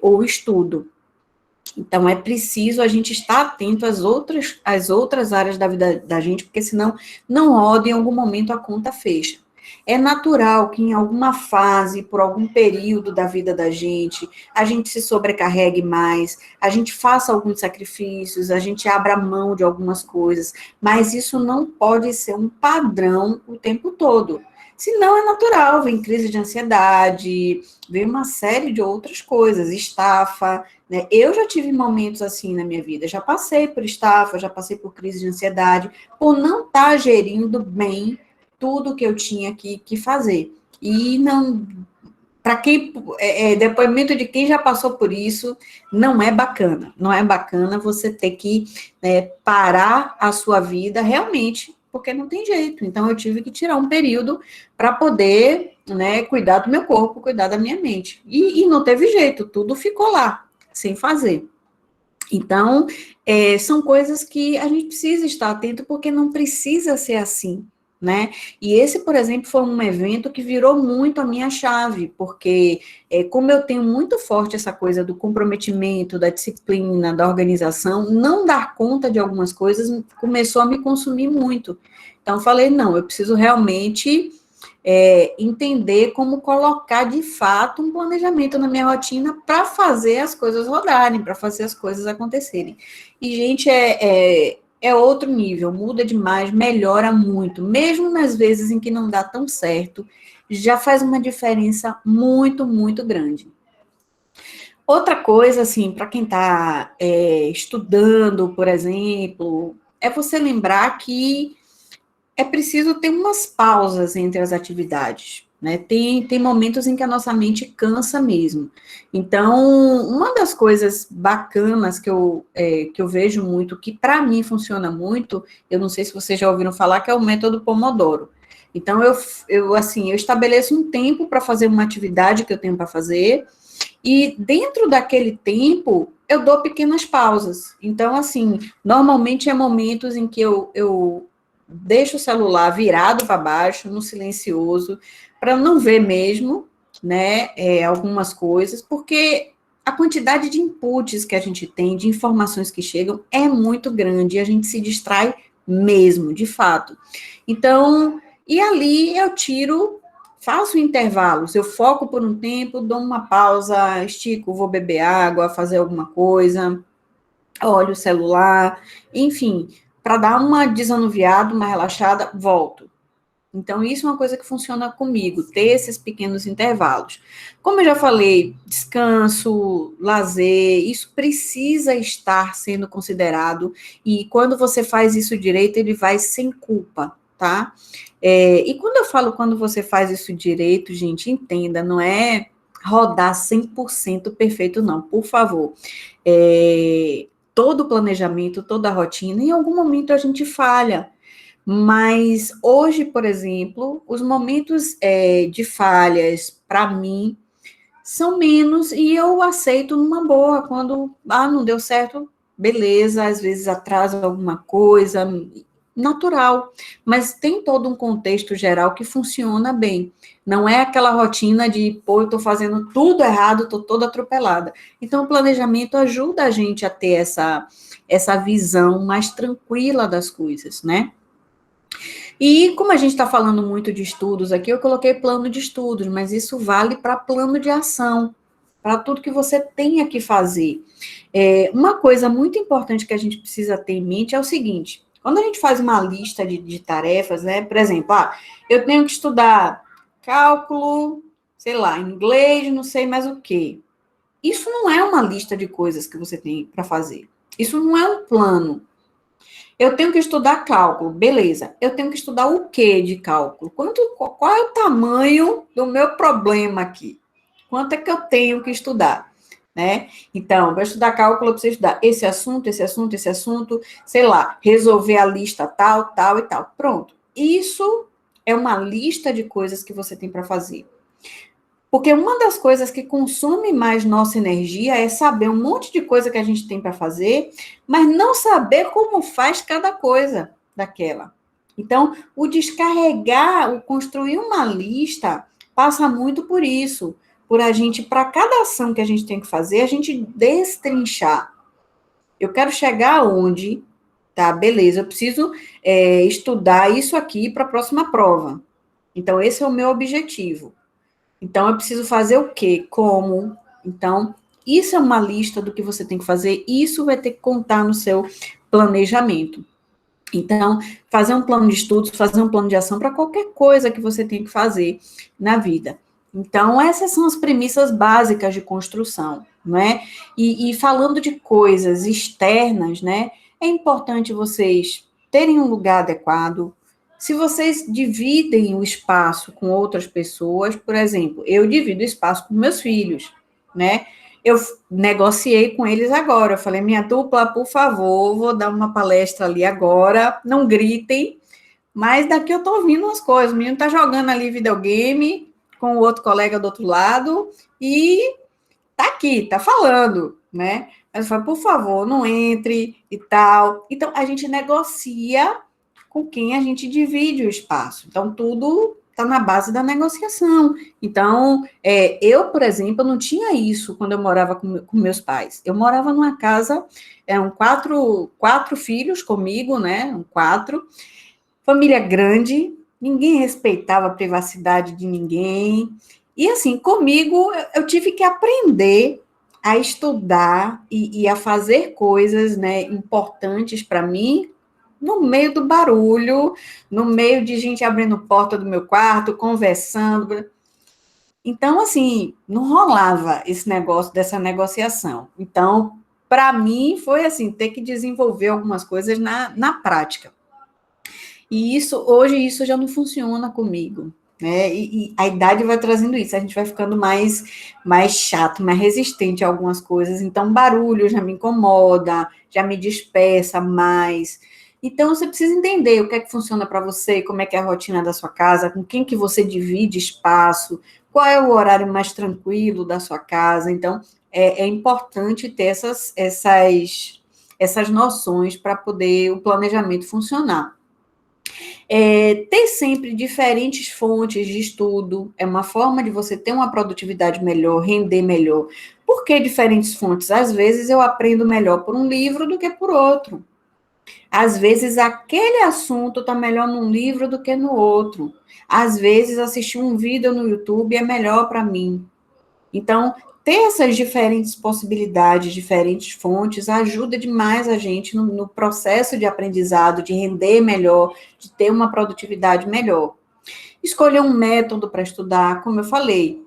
ou estudo. Então, é preciso a gente estar atento às outras áreas da vida da gente, porque senão não roda em algum momento a conta fecha. É natural que em alguma fase, por algum período da vida da gente, a gente se sobrecarregue mais, a gente faça alguns sacrifícios, a gente abra mão de algumas coisas, mas isso não pode ser um padrão o tempo todo. Senão é natural, vem crise de ansiedade, vem uma série de outras coisas, estafa, né? Eu já tive momentos assim na minha vida, já passei por estafa, já passei por crise de ansiedade, por não estar gerindo bem tudo que eu tinha que fazer. E não, para quem, depoimento de quem já passou por isso, não é bacana. Não é bacana você ter que parar a sua vida realmente, porque não tem jeito. Então, eu tive que tirar um período para poder, né, cuidar do meu corpo, cuidar da minha mente. E não teve jeito, tudo ficou lá, sem fazer. Então, são coisas que a gente precisa estar atento, porque não precisa ser assim. né? E esse, por exemplo, foi um evento que virou muito a minha chave, porque como eu tenho muito forte essa coisa do comprometimento, da disciplina, da organização, não dar conta de algumas coisas começou a me consumir muito. Então, eu falei, não, eu preciso realmente entender como colocar, de fato, um planejamento na minha rotina para fazer as coisas rodarem, para fazer as coisas acontecerem. E, gente, é outro nível, muda demais, melhora muito, mesmo nas vezes em que não dá tão certo, já faz uma diferença muito, muito grande. Outra coisa, assim, para quem está estudando, por exemplo, é você lembrar que é preciso ter umas pausas entre as atividades, né? Tem momentos em que a nossa mente cansa mesmo. Então, uma das coisas bacanas que eu vejo muito, que para mim funciona muito, eu não sei se vocês já ouviram falar, que é o método Pomodoro. Então, eu estabeleço um tempo para fazer uma atividade que eu tenho para fazer, e dentro daquele tempo, eu dou pequenas pausas. Então, assim, normalmente é momentos em que eu deixo o celular virado para baixo, no silencioso, para não ver mesmo, né, algumas coisas, porque a quantidade de inputs que a gente tem, de informações que chegam, é muito grande, e a gente se distrai mesmo, de fato. Então, e ali eu faço intervalos, eu foco por um tempo, dou uma pausa, estico, vou beber água, fazer alguma coisa, olho o celular, enfim, para dar uma desanuviada, uma relaxada, volto. Então, isso é uma coisa que funciona comigo, ter esses pequenos intervalos. Como eu já falei, descanso, lazer, isso precisa estar sendo considerado, e quando você faz isso direito, ele vai sem culpa, tá? E quando eu falo quando você faz isso direito, gente, entenda, não é rodar 100% perfeito, não, por favor. Todo planejamento, toda rotina, em algum momento a gente falha. Mas hoje, por exemplo, os momentos de falhas, para mim, são menos e eu aceito numa boa. Quando, não deu certo, beleza, às vezes atrasa alguma coisa, natural. Mas tem todo um contexto geral que funciona bem. Não é aquela rotina de, pô, eu estou fazendo tudo errado, estou toda atropelada. Então, o planejamento ajuda a gente a ter essa visão mais tranquila das coisas, né? E como a gente está falando muito de estudos aqui, eu coloquei plano de estudos, mas isso vale para plano de ação, para tudo que você tenha que fazer. Uma coisa muito importante que a gente precisa ter em mente é o seguinte: quando a gente faz uma lista de tarefas, né? Por exemplo, eu tenho que estudar cálculo, sei lá, inglês, não sei mais o quê. Isso não é uma lista de coisas que você tem para fazer. Isso não é um plano. Eu tenho que estudar cálculo, beleza. Eu tenho que estudar o que de cálculo? Qual é o tamanho do meu problema aqui? Quanto é que eu tenho que estudar? Né? Então, para estudar cálculo, eu preciso estudar esse assunto, esse assunto, esse assunto, sei lá, resolver a lista tal, tal e tal. Pronto. Isso é uma lista de coisas que você tem para fazer. Porque uma das coisas que consome mais nossa energia é saber um monte de coisa que a gente tem para fazer, mas não saber como faz cada coisa daquela. Então, o descarregar, o construir uma lista, passa muito por isso, por a gente, para cada ação que a gente tem que fazer, a gente destrinchar. Eu quero chegar aonde, tá, beleza, eu preciso estudar isso aqui para a próxima prova. Então, esse é o meu objetivo. Então, eu preciso fazer o quê? Como? Então, isso é uma lista do que você tem que fazer, isso vai ter que contar no seu planejamento. Então, fazer um plano de estudos, fazer um plano de ação para qualquer coisa que você tem que fazer na vida. Então, essas são as premissas básicas de construção, não é? E falando de coisas externas, né? É importante vocês terem um lugar adequado. Se vocês dividem o espaço com outras pessoas, por exemplo, eu divido o espaço com meus filhos, né? Eu negociei com eles agora. Eu falei, minha dupla, por favor, vou dar uma palestra ali agora, não gritem, mas daqui eu tô ouvindo umas coisas. O menino tá jogando ali videogame com o outro colega do outro lado e tá aqui, tá falando, né? Mas eu falei, por favor, não entre e tal. Então, a gente negocia com quem a gente divide o espaço. Então, tudo está na base da negociação. Então, eu, por exemplo, não tinha isso quando eu morava com meus pais. Eu morava numa casa, eram quatro filhos comigo, né? Quatro, família grande, ninguém respeitava a privacidade de ninguém. E assim, comigo, eu tive que aprender a estudar e a fazer coisas, né, importantes para mim, no meio do barulho, no meio de gente abrindo porta do meu quarto, conversando. Então, assim, não rolava esse negócio dessa negociação. Então, para mim, foi assim, ter que desenvolver algumas coisas na prática. E hoje, isso já não funciona comigo, né? E a idade vai trazendo isso, a gente vai ficando mais chato, mais resistente a algumas coisas. Então, barulho já me incomoda, já me dispersa mais. Então, você precisa entender o que é que funciona para você, como é que é a rotina da sua casa, com quem que você divide espaço, qual é o horário mais tranquilo da sua casa. Então, é importante ter essas noções para poder o planejamento funcionar. Ter sempre diferentes fontes de estudo é uma forma de você ter uma produtividade melhor, render melhor. Por que diferentes fontes? Às vezes eu aprendo melhor por um livro do que por outro. Às vezes aquele assunto está melhor num livro do que no outro. Às vezes assistir um vídeo no YouTube é melhor para mim. Então, ter essas diferentes possibilidades, diferentes fontes, ajuda demais a gente no processo de aprendizado, de render melhor, de ter uma produtividade melhor. Escolher um método para estudar, como eu falei,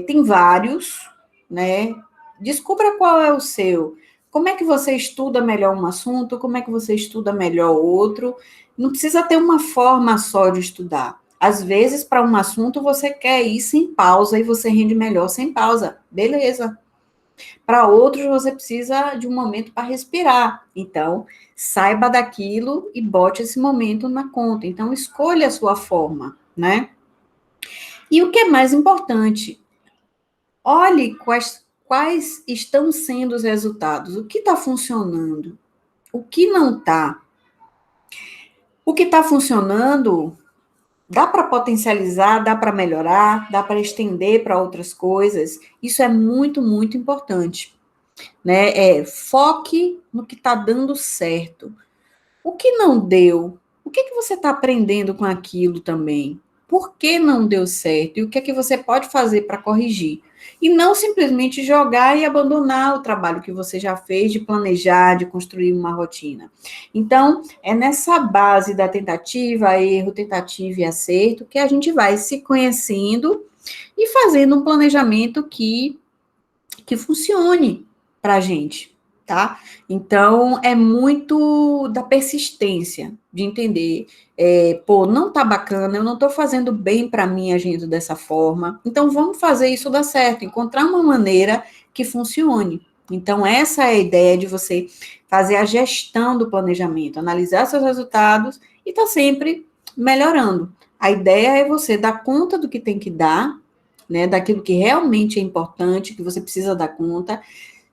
tem vários, né? Descubra qual é o seu. Como é que você estuda melhor um assunto? Como é que você estuda melhor outro? Não precisa ter uma forma só de estudar. Às vezes, para um assunto, você quer ir sem pausa e você rende melhor sem pausa. Beleza. Para outros, você precisa de um momento para respirar. Então, saiba daquilo e bote esse momento na conta. Então, escolha a sua forma, né? E o que é mais importante, olhe quais estão sendo os resultados, o que está funcionando, o que não está. O que está funcionando, dá para potencializar, dá para melhorar, dá para estender para outras coisas. Isso é muito, muito importante, né? Foque no que está dando certo. O que não deu? O que você está aprendendo com aquilo também? Por que não deu certo? E o que é que você pode fazer para corrigir? E não simplesmente jogar e abandonar o trabalho que você já fez de planejar, de construir uma rotina. Então, é nessa base da tentativa, erro, tentativa e acerto que a gente vai se conhecendo e fazendo um planejamento que funcione para a gente, tá? Então, é muito da persistência, de entender, não tá bacana, eu não tô fazendo bem para mim agindo dessa forma, então vamos fazer isso dar certo, encontrar uma maneira que funcione. Então, essa é a ideia de você fazer a gestão do planejamento, analisar seus resultados e tá sempre melhorando. A ideia é você dar conta do que tem que dar, né, daquilo que realmente é importante, que você precisa dar conta,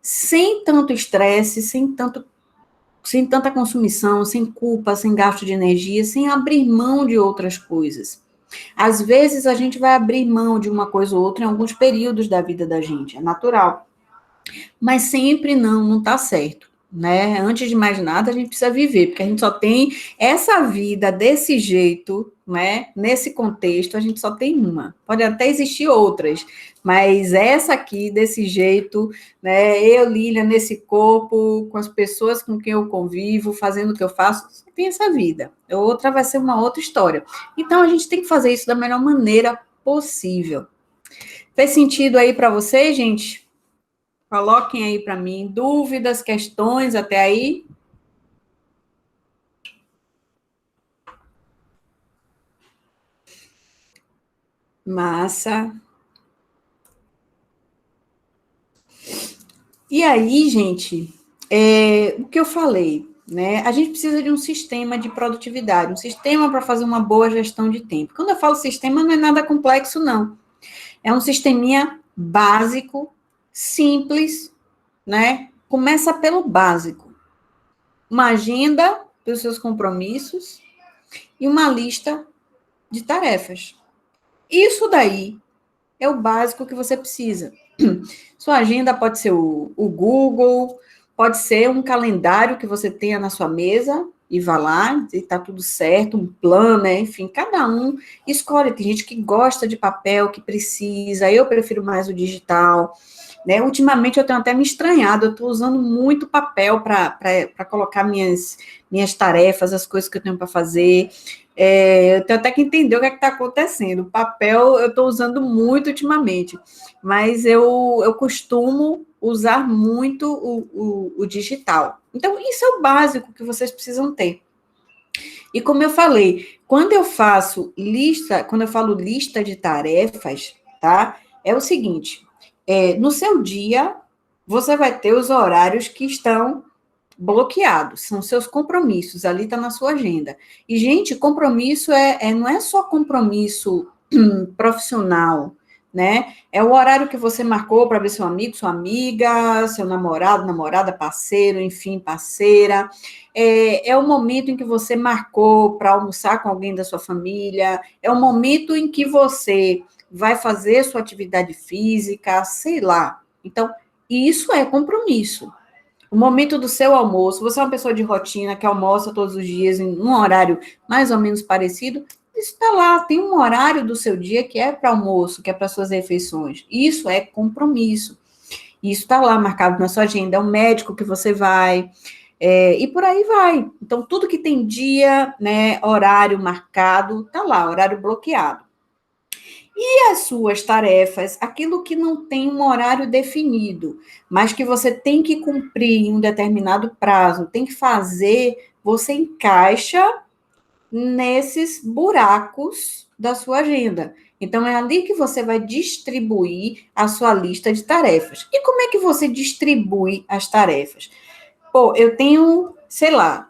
sem tanto estresse, sem tanta consumição, sem culpa, sem gasto de energia, sem abrir mão de outras coisas. Às vezes a gente vai abrir mão de uma coisa ou outra em alguns períodos da vida da gente, é natural. Mas sempre não está certo, né? Antes de mais nada, a gente precisa viver, porque a gente só tem essa vida desse jeito, né? Nesse contexto, a gente só tem uma. Pode até existir outras, mas essa aqui, desse jeito, né? Eu, Lília, nesse corpo, com as pessoas com quem eu convivo, fazendo o que eu faço, só tem essa vida. A outra vai ser uma outra história. Então, a gente tem que fazer isso da melhor maneira possível. Fez sentido aí para vocês, gente? Coloquem aí para mim dúvidas, questões até aí. Massa. E aí, gente, o que eu falei, né? A gente precisa de um sistema de produtividade, um sistema para fazer uma boa gestão de tempo. Quando eu falo sistema, não é nada complexo, não. É um sisteminha básico, simples, né? Começa pelo básico. Uma agenda para os seus compromissos, e uma lista de tarefas. Isso daí é o básico que você precisa. Sua agenda pode ser o Google, pode ser um calendário que você tenha na sua mesa e vá lá, e tá tudo certo, um plano, né? Enfim, cada um escolhe. Tem gente que gosta de papel, que precisa, eu prefiro mais o digital, né? Ultimamente eu tenho até me estranhado, eu estou usando muito papel para colocar minhas tarefas, as coisas que eu tenho para fazer. Eu tenho até que entender o que é que está acontecendo. O papel eu estou usando muito ultimamente, mas eu costumo usar muito o digital. Então, isso é o básico que vocês precisam ter. E como eu falei, quando eu falo lista de tarefas, tá? É o seguinte, no seu dia, você vai ter os horários que estão bloqueados, são seus compromissos, ali está na sua agenda. E, gente, compromisso não é só compromisso profissional, né? É o horário que você marcou para ver seu amigo, sua amiga, seu namorado, namorada, parceiro, enfim, parceira. É o momento em que você marcou para almoçar com alguém da sua família. É o momento em que você vai fazer sua atividade física, sei lá. Então, isso é compromisso. O momento do seu almoço, você é uma pessoa de rotina que almoça todos os dias em um horário mais ou menos parecido, isso está lá, tem um horário do seu dia que é para almoço, que é para suas refeições. Isso é compromisso. Isso está lá marcado na sua agenda, é um médico que você vai, e por aí vai. Então, tudo que tem dia, né, horário marcado, está lá, horário bloqueado. E as suas tarefas, aquilo que não tem um horário definido, mas que você tem que cumprir em um determinado prazo, tem que fazer, você encaixa nesses buracos da sua agenda. Então, é ali que você vai distribuir a sua lista de tarefas. E como é que você distribui as tarefas? Pô, eu tenho, sei lá,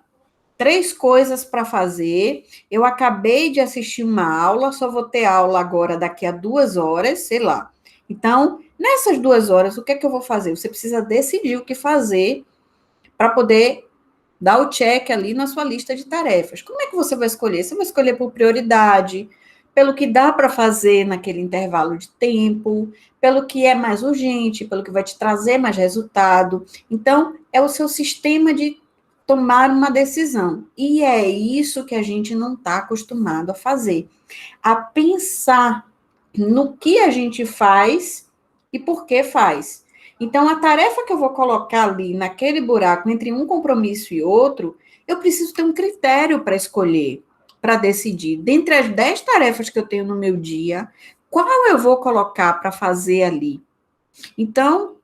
3 coisas para fazer. Eu acabei de assistir uma aula, só vou ter aula agora daqui a 2 horas, sei lá. Então, nessas 2 horas, o que é que eu vou fazer? Você precisa decidir o que fazer para poder dar o check ali na sua lista de tarefas. Como é que você vai escolher? Você vai escolher por prioridade, pelo que dá para fazer naquele intervalo de tempo, pelo que é mais urgente, pelo que vai te trazer mais resultado. Então, é o seu sistema de tomar uma decisão. E é isso que a gente não está acostumado a fazer. A pensar no que a gente faz e por que faz. Então, a tarefa que eu vou colocar ali naquele buraco entre um compromisso e outro, eu preciso ter um critério para escolher, para decidir. Dentre as 10 tarefas que eu tenho no meu dia, qual eu vou colocar para fazer ali? Então,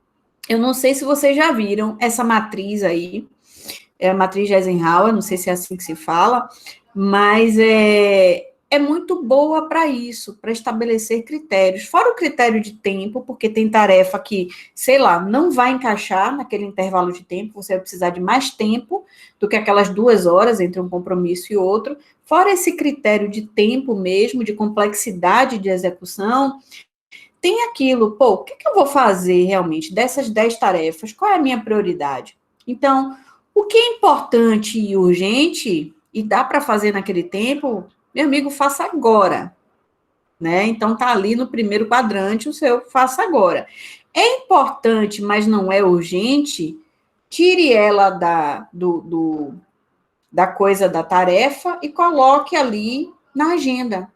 eu não sei se vocês já viram essa matriz aí, é a matriz de Eisenhower, não sei se é assim que se fala, mas é muito boa para isso, para estabelecer critérios. Fora o critério de tempo, porque tem tarefa que, sei lá, não vai encaixar naquele intervalo de tempo, você vai precisar de mais tempo do que aquelas 2 horas entre um compromisso e outro. Fora esse critério de tempo mesmo, de complexidade de execução, tem aquilo, pô, o que eu vou fazer realmente dessas 10 tarefas? Qual é a minha prioridade? Então, o que é importante e urgente, e dá para fazer naquele tempo, meu amigo, faça agora, né? Então, tá ali no primeiro quadrante o seu faça agora. É importante, mas não é urgente, tire ela da coisa da tarefa e coloque ali na agenda.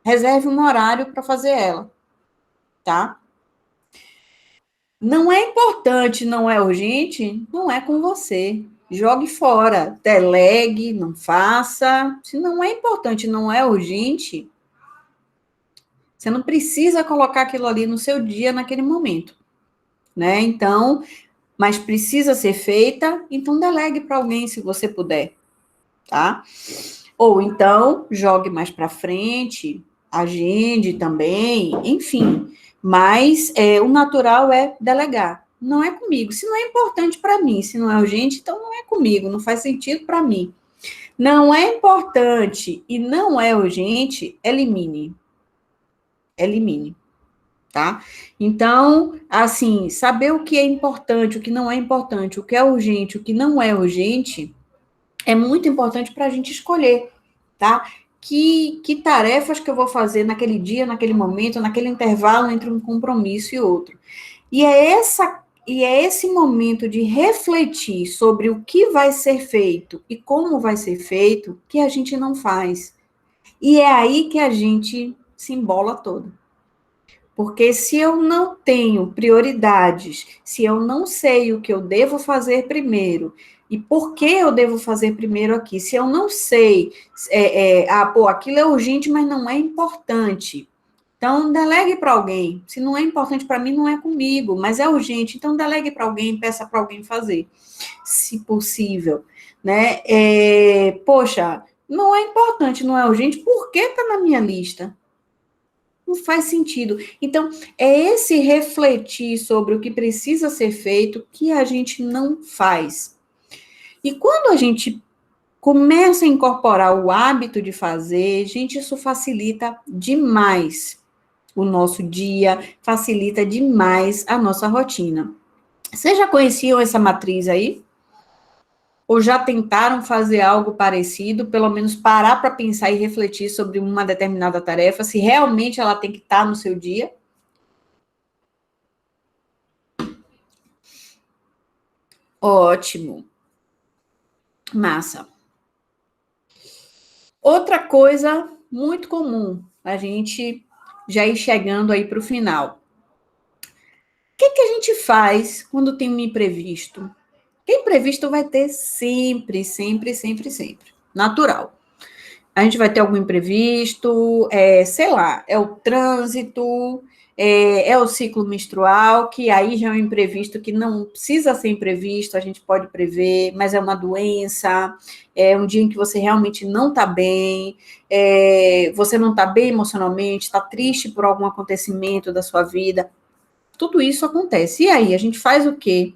Reserve um horário para fazer ela, tá? Não é importante, não é urgente, não é com você. Jogue fora, delegue, não faça. Se não é importante, não é urgente, você não precisa colocar aquilo ali no seu dia, naquele momento, né? Então, mas precisa ser feita, então delegue para alguém, se você puder, tá? Ou então, jogue mais para frente, agende também, enfim. Mas o natural é delegar. Não é comigo. Se não é importante para mim, se não é urgente, então não é comigo, não faz sentido para mim. Não é importante e não é urgente, elimine. Elimine, tá? Então, assim, saber o que é importante, o que não é importante, o que é urgente, o que não é urgente, é muito importante para a gente escolher tá? Que tarefas que eu vou fazer naquele dia, naquele momento, naquele intervalo entre um compromisso e outro. E é esse momento de refletir sobre o que vai ser feito e como vai ser feito que a gente não faz. E é aí que a gente se embola todo. Porque se eu não tenho prioridades, se eu não sei o que eu devo fazer primeiro, e por que eu devo fazer primeiro aqui, se eu não sei, aquilo é urgente, mas não é importante. Então, delegue para alguém. Se não é importante para mim, não é comigo, mas é urgente. Então, delegue para alguém, peça para alguém fazer, se possível, né? Poxa, não é importante, não é urgente, por que está na minha lista? Não faz sentido. Então, é esse refletir sobre o que precisa ser feito que a gente não faz. E quando a gente começa a incorporar o hábito de fazer, gente, isso facilita demais o nosso dia, facilita demais a nossa rotina. Vocês já conheciam essa matriz aí? Ou já tentaram fazer algo parecido, pelo menos parar para pensar e refletir sobre uma determinada tarefa, se realmente ela tem que estar no seu dia? Ótimo. Massa. Outra coisa muito comum, a gente já ir chegando aí para o final. O que a gente faz quando tem um imprevisto? Imprevisto vai ter sempre, sempre, sempre, sempre. Natural. A gente vai ter algum imprevisto, sei lá, é o trânsito, é o ciclo menstrual, que aí já é um imprevisto que não precisa ser imprevisto, a gente pode prever, mas é uma doença, é um dia em que você realmente não está bem, você não está bem emocionalmente, está triste por algum acontecimento da sua vida. Tudo isso acontece. E aí, a gente faz o quê?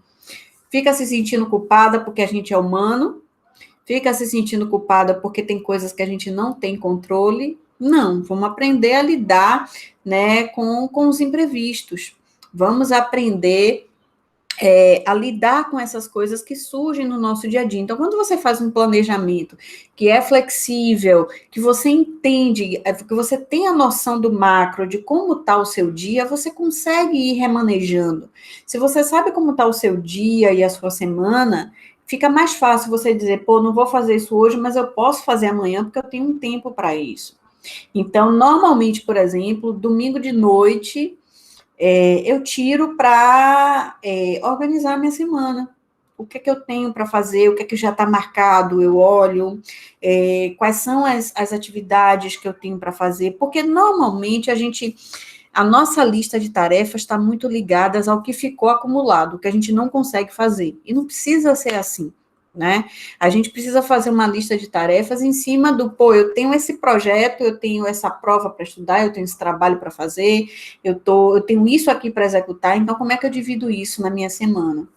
Fica se sentindo culpada porque a gente é humano? Fica se sentindo culpada porque tem coisas que a gente não tem controle? Não, vamos aprender a lidar, né, com os imprevistos. Vamos aprender a lidar com essas coisas que surgem no nosso dia a dia. Então, quando você faz um planejamento que é flexível, que você entende, que você tem a noção do macro, de como está o seu dia, você consegue ir remanejando. Se você sabe como está o seu dia e a sua semana, fica mais fácil você dizer, pô, não vou fazer isso hoje, mas eu posso fazer amanhã, porque eu tenho um tempo para isso. Então, normalmente, por exemplo, domingo de noite, eu tiro para organizar a minha semana. O que é que eu tenho para fazer, o que é que já está marcado, eu olho, quais são as atividades que eu tenho para fazer, porque normalmente a nossa lista de tarefas está muito ligada ao que ficou acumulado, que a gente não consegue fazer, e não precisa ser assim, né? A gente precisa fazer uma lista de tarefas em cima do, eu tenho esse projeto, eu tenho essa prova para estudar, eu tenho esse trabalho para fazer, eu tenho isso aqui para executar, então como é que eu divido isso na minha semana?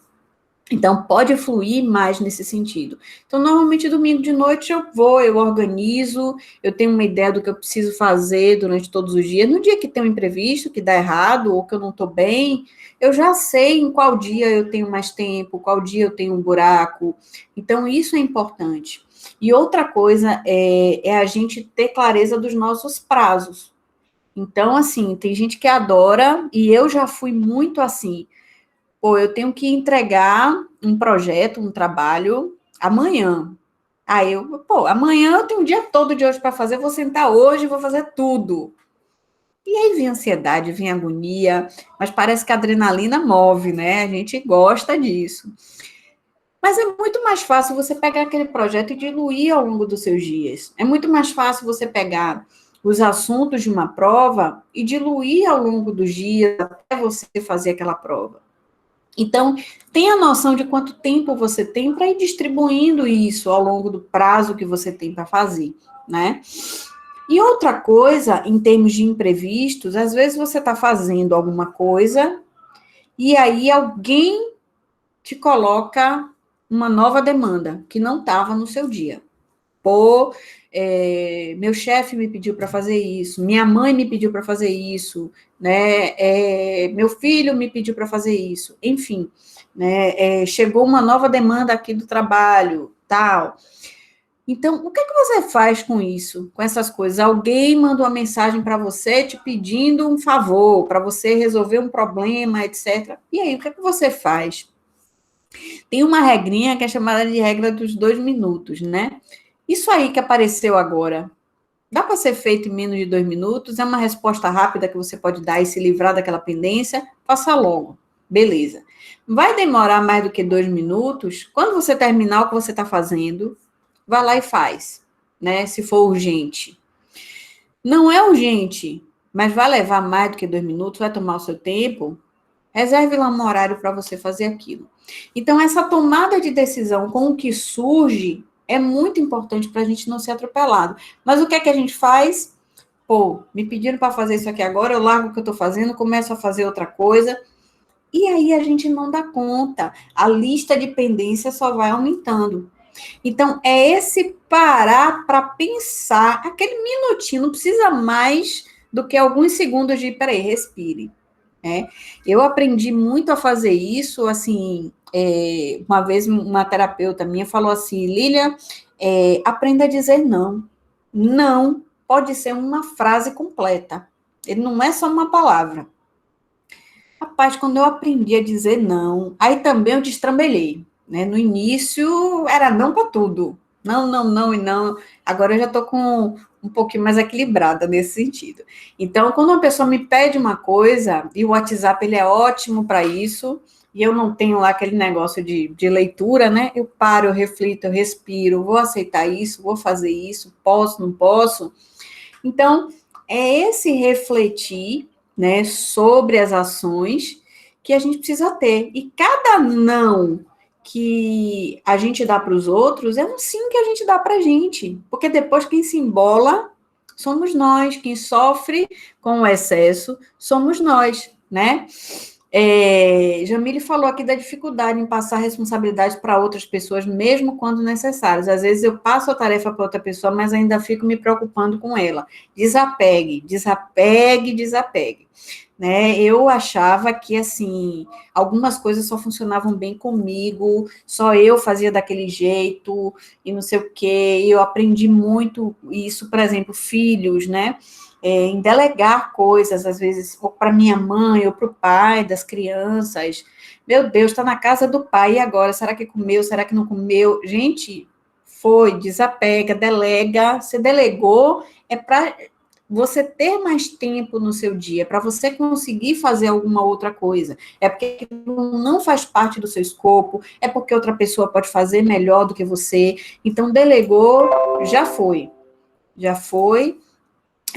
Então, pode fluir mais nesse sentido. Então, normalmente, domingo de noite eu organizo, eu tenho uma ideia do que eu preciso fazer durante todos os dias. No dia que tem um imprevisto, que dá errado, ou que eu não estou bem, eu já sei em qual dia eu tenho mais tempo, qual dia eu tenho um buraco. Então, isso é importante. E outra coisa é a gente ter clareza dos nossos prazos. Então, assim, tem gente que adora, e eu já fui muito assim, eu tenho que entregar um projeto, um trabalho amanhã. Aí amanhã eu tenho o dia todo de hoje para fazer, vou sentar hoje e vou fazer tudo. E aí vem ansiedade, vem agonia, mas parece que a adrenalina move, né? A gente gosta disso. Mas é muito mais fácil você pegar aquele projeto e diluir ao longo dos seus dias. É muito mais fácil você pegar os assuntos de uma prova e diluir ao longo dos dias até você fazer aquela prova. Então, tenha noção de quanto tempo você tem para ir distribuindo isso ao longo do prazo que você tem para fazer, né? E outra coisa, em termos de imprevistos, às vezes você está fazendo alguma coisa e aí alguém te coloca uma nova demanda que não estava no seu dia. Meu chefe me pediu para fazer isso, minha mãe me pediu para fazer isso, né? Meu filho me pediu para fazer isso, enfim, né? Chegou uma nova demanda aqui do trabalho, tal. Então, o que você faz com isso, com essas coisas? Alguém manda uma mensagem para você te pedindo um favor, para você resolver um problema, etc. E aí, o que você faz? Tem uma regrinha que é chamada de regra dos 2 minutos, né? Isso aí que apareceu agora, dá para ser feito em menos de 2 minutos? É uma resposta rápida que você pode dar e se livrar daquela pendência? Faça logo. Beleza. Vai demorar mais do que 2 minutos? Quando você terminar o que você está fazendo, vai lá e faz, né? Se for urgente. Não é urgente, mas vai levar mais do que 2 minutos, vai tomar o seu tempo. Reserve lá um horário para você fazer aquilo. Então, essa tomada de decisão com o que surge é muito importante para a gente não ser atropelado. Mas o que é que a gente faz? Pô, me pediram para fazer isso aqui agora, eu largo o que eu estou fazendo, começo a fazer outra coisa. E aí a gente não dá conta. A lista de pendências só vai aumentando. Então, é esse parar para pensar, aquele minutinho, não precisa mais do que alguns segundos de, peraí, respire. Eu aprendi muito a fazer isso, assim, uma vez uma terapeuta minha falou assim, Lília, aprenda a dizer não. Não pode ser uma frase completa. Ele não é só uma palavra. Rapaz, quando eu aprendi a dizer não, aí também eu destrambelhei, né? No início era não para tudo. Não, não, não e não. Agora eu já estou com um pouquinho mais equilibrada nesse sentido. Então, quando uma pessoa me pede uma coisa, e o WhatsApp ele é ótimo para isso, e eu não tenho lá aquele negócio de leitura, né? Eu paro, eu reflito, eu respiro, vou aceitar isso, vou fazer isso, posso, não posso. Então, é esse refletir, né, sobre as ações que a gente precisa ter. E cada não que a gente dá para os outros é um sim que a gente dá para a gente. Porque depois quem se embola somos nós, quem sofre com o excesso somos nós, né? Jamile falou aqui da dificuldade em passar responsabilidade para outras pessoas, mesmo quando necessárias. Às vezes eu passo a tarefa para outra pessoa, mas ainda fico me preocupando com ela. Desapegue, desapegue, desapegue. Né? Eu achava que, assim, algumas coisas só funcionavam bem comigo, só eu fazia daquele jeito, e não sei o quê. E eu aprendi muito isso, por exemplo, filhos, né? Em delegar coisas, às vezes, para minha mãe ou para o pai das crianças. Meu Deus, está na casa do pai, e agora? Será que comeu? Será que não comeu? Gente, desapega, delega. Você delegou, é para você ter mais tempo no seu dia, para você conseguir fazer alguma outra coisa. É porque não faz parte do seu escopo, é porque outra pessoa pode fazer melhor do que você. Então, delegou, já foi. Já foi.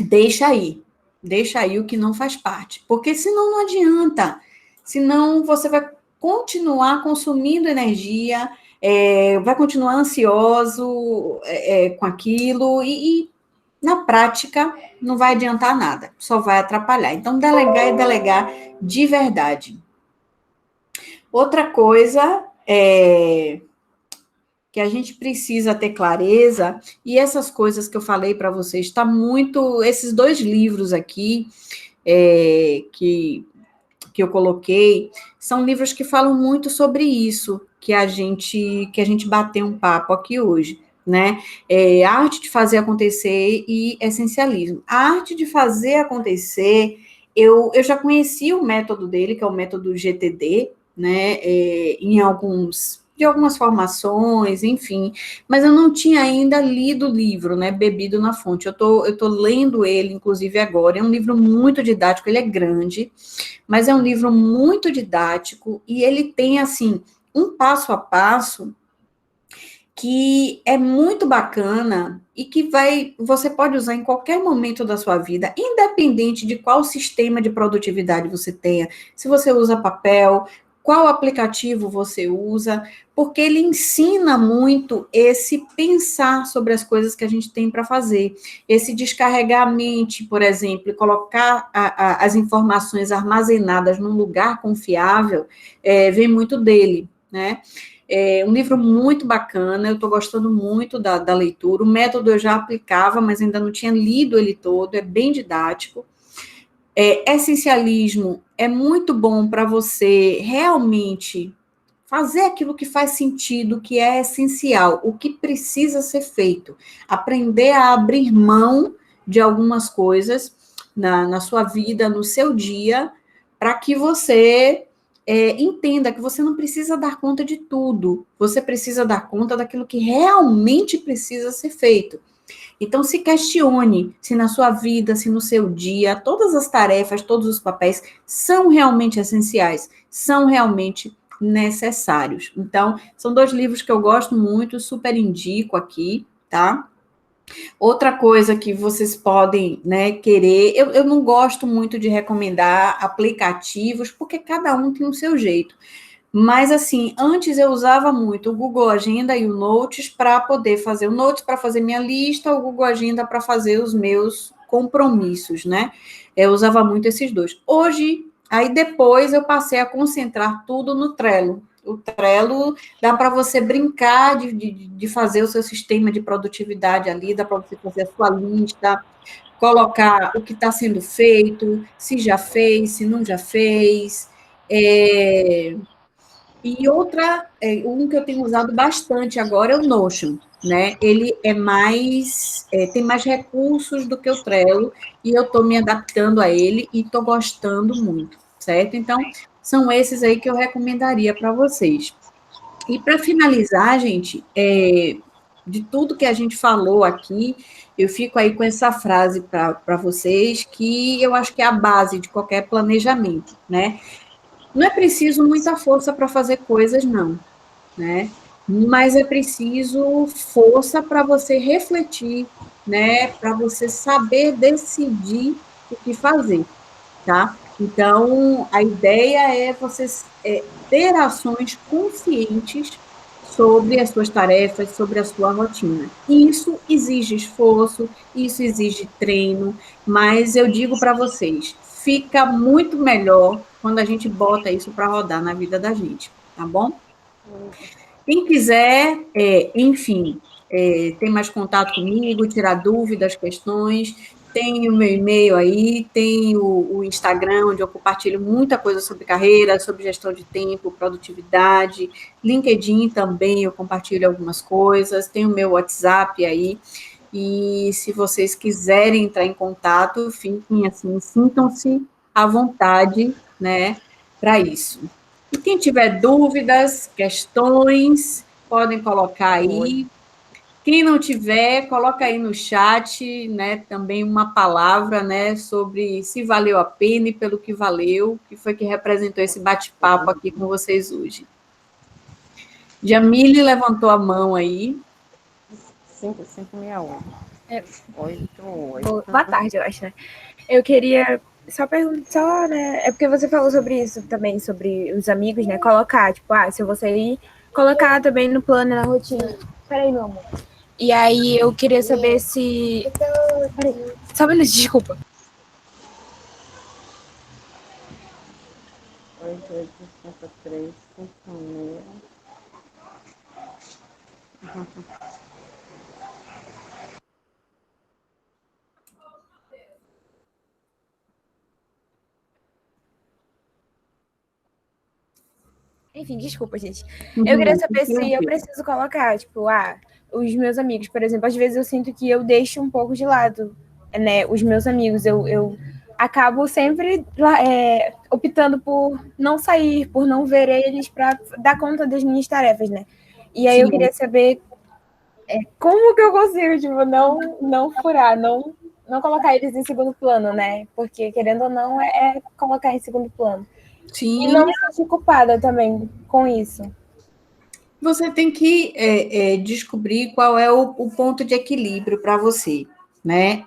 Deixa aí o que não faz parte, porque senão não adianta, senão você vai continuar consumindo energia, vai continuar ansioso com aquilo, e na prática não vai adiantar nada, só vai atrapalhar. Então, delegar é delegar de verdade. Outra coisa que a gente precisa ter clareza, e essas coisas que eu falei para vocês, está muito, esses 2 livros aqui, que eu coloquei, são livros que falam muito sobre isso, que a gente bateu um papo aqui hoje, né? A arte de fazer acontecer e essencialismo. A arte de fazer acontecer, eu já conheci o método dele, que é o método GTD, né? De algumas formações, enfim, mas eu não tinha ainda lido o livro, né, bebido na fonte. Eu tô lendo ele, inclusive, agora. É um livro muito didático, ele é grande, mas é um livro muito didático, e ele tem, assim, um passo a passo que é muito bacana e que você pode usar em qualquer momento da sua vida, independente de qual sistema de produtividade você tenha, se você usa papel, qual aplicativo você usa, porque ele ensina muito esse pensar sobre as coisas que a gente tem para fazer, esse descarregar a mente, por exemplo, e colocar as informações armazenadas num lugar confiável, vem muito dele, né? É um livro muito bacana, eu estou gostando muito da leitura. O método eu já aplicava, mas ainda não tinha lido ele todo, é bem didático. Essencialismo é muito bom para você realmente fazer aquilo que faz sentido, que é essencial, o que precisa ser feito. Aprender a abrir mão de algumas coisas na sua vida, no seu dia, para que você entenda que você não precisa dar conta de tudo, você precisa dar conta daquilo que realmente precisa ser feito. Então, se questione se na sua vida, se no seu dia, todas as tarefas, todos os papéis são realmente essenciais, são realmente necessários. Então, são 2 livros que eu gosto muito, super indico aqui, tá? Outra coisa que vocês podem, né, querer, eu não gosto muito de recomendar aplicativos, porque cada um tem o seu jeito. Mas, assim, antes eu usava muito o Google Agenda e o Notes para poder fazer o Notes para fazer minha lista, o Google Agenda para fazer os meus compromissos, né? Eu usava muito esses 2. Hoje, aí depois eu passei a concentrar tudo no Trello. O Trello dá para você brincar de fazer o seu sistema de produtividade ali, dá para você fazer a sua lista, colocar o que está sendo feito, se já fez, se não já fez. E outra, um que eu tenho usado bastante agora é o Notion, né? Ele é mais, tem mais recursos do que o Trello, e eu estou me adaptando a ele e estou gostando muito, certo? Então, são esses aí que eu recomendaria para vocês. E para finalizar, gente, de tudo que a gente falou aqui, eu fico aí com essa frase para vocês, que eu acho que é a base de qualquer planejamento, né? Não é preciso muita força para fazer coisas, não, né? Mas é preciso força para você refletir, né? Para você saber decidir o que fazer, tá? Então, a ideia é você ter ações conscientes sobre as suas tarefas, sobre a sua rotina. Isso exige esforço, isso exige treino, mas eu digo para vocês, fica muito melhor quando a gente bota isso para rodar na vida da gente, tá bom? Quem quiser, enfim, ter mais contato comigo, tirar dúvidas, questões, tem o meu e-mail aí, tem o Instagram, onde eu compartilho muita coisa sobre carreira, sobre gestão de tempo, produtividade, LinkedIn também eu compartilho algumas coisas, tem o meu WhatsApp aí, e se vocês quiserem entrar em contato, fiquem assim, sintam-se à vontade, né, para isso. E quem tiver dúvidas, questões, podem colocar aí. Quem não tiver, coloca aí no chat, né, também uma palavra, né, sobre se valeu a pena e pelo que valeu, que foi que representou esse bate-papo aqui com vocês hoje. Jamile levantou a mão aí. 5561. É. 88. Boa tarde, eu acho, né? Eu queria só perguntar, né? É porque você falou sobre isso também, sobre os amigos, né? Colocar, tipo, se você ir, colocar também no plano, na rotina. Peraí, meu amor. E aí eu queria saber se. Peraí, só um minuto, desculpa. 8853 56. Enfim, desculpa, gente. Eu queria saber se eu preciso colocar, tipo, os meus amigos, por exemplo, às vezes eu sinto que eu deixo um pouco de lado, né, os meus amigos. Eu acabo sempre optando por não sair, por não ver eles para dar conta das minhas tarefas, né? E aí eu queria saber como que eu consigo, tipo, não furar, não colocar eles em segundo plano, né? Porque, querendo ou não, é colocar em segundo plano. Sim. E não me sentir culpada também com isso. Você tem que descobrir qual é o ponto de equilíbrio para você, né?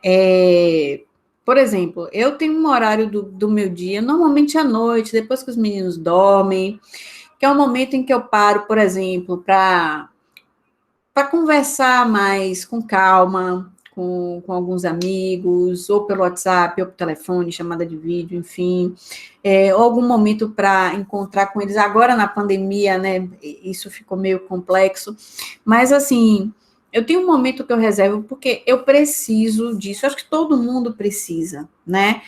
Por exemplo, eu tenho um horário do meu dia, normalmente à noite, depois que os meninos dormem, que é o momento em que eu paro, por exemplo, para conversar mais com calma, com alguns amigos, ou pelo WhatsApp, ou pelo telefone, chamada de vídeo, enfim, ou algum momento para encontrar com eles. Agora, na pandemia, né, isso ficou meio complexo, mas, assim, eu tenho um momento que eu reservo, porque eu preciso disso, acho que todo mundo precisa, né,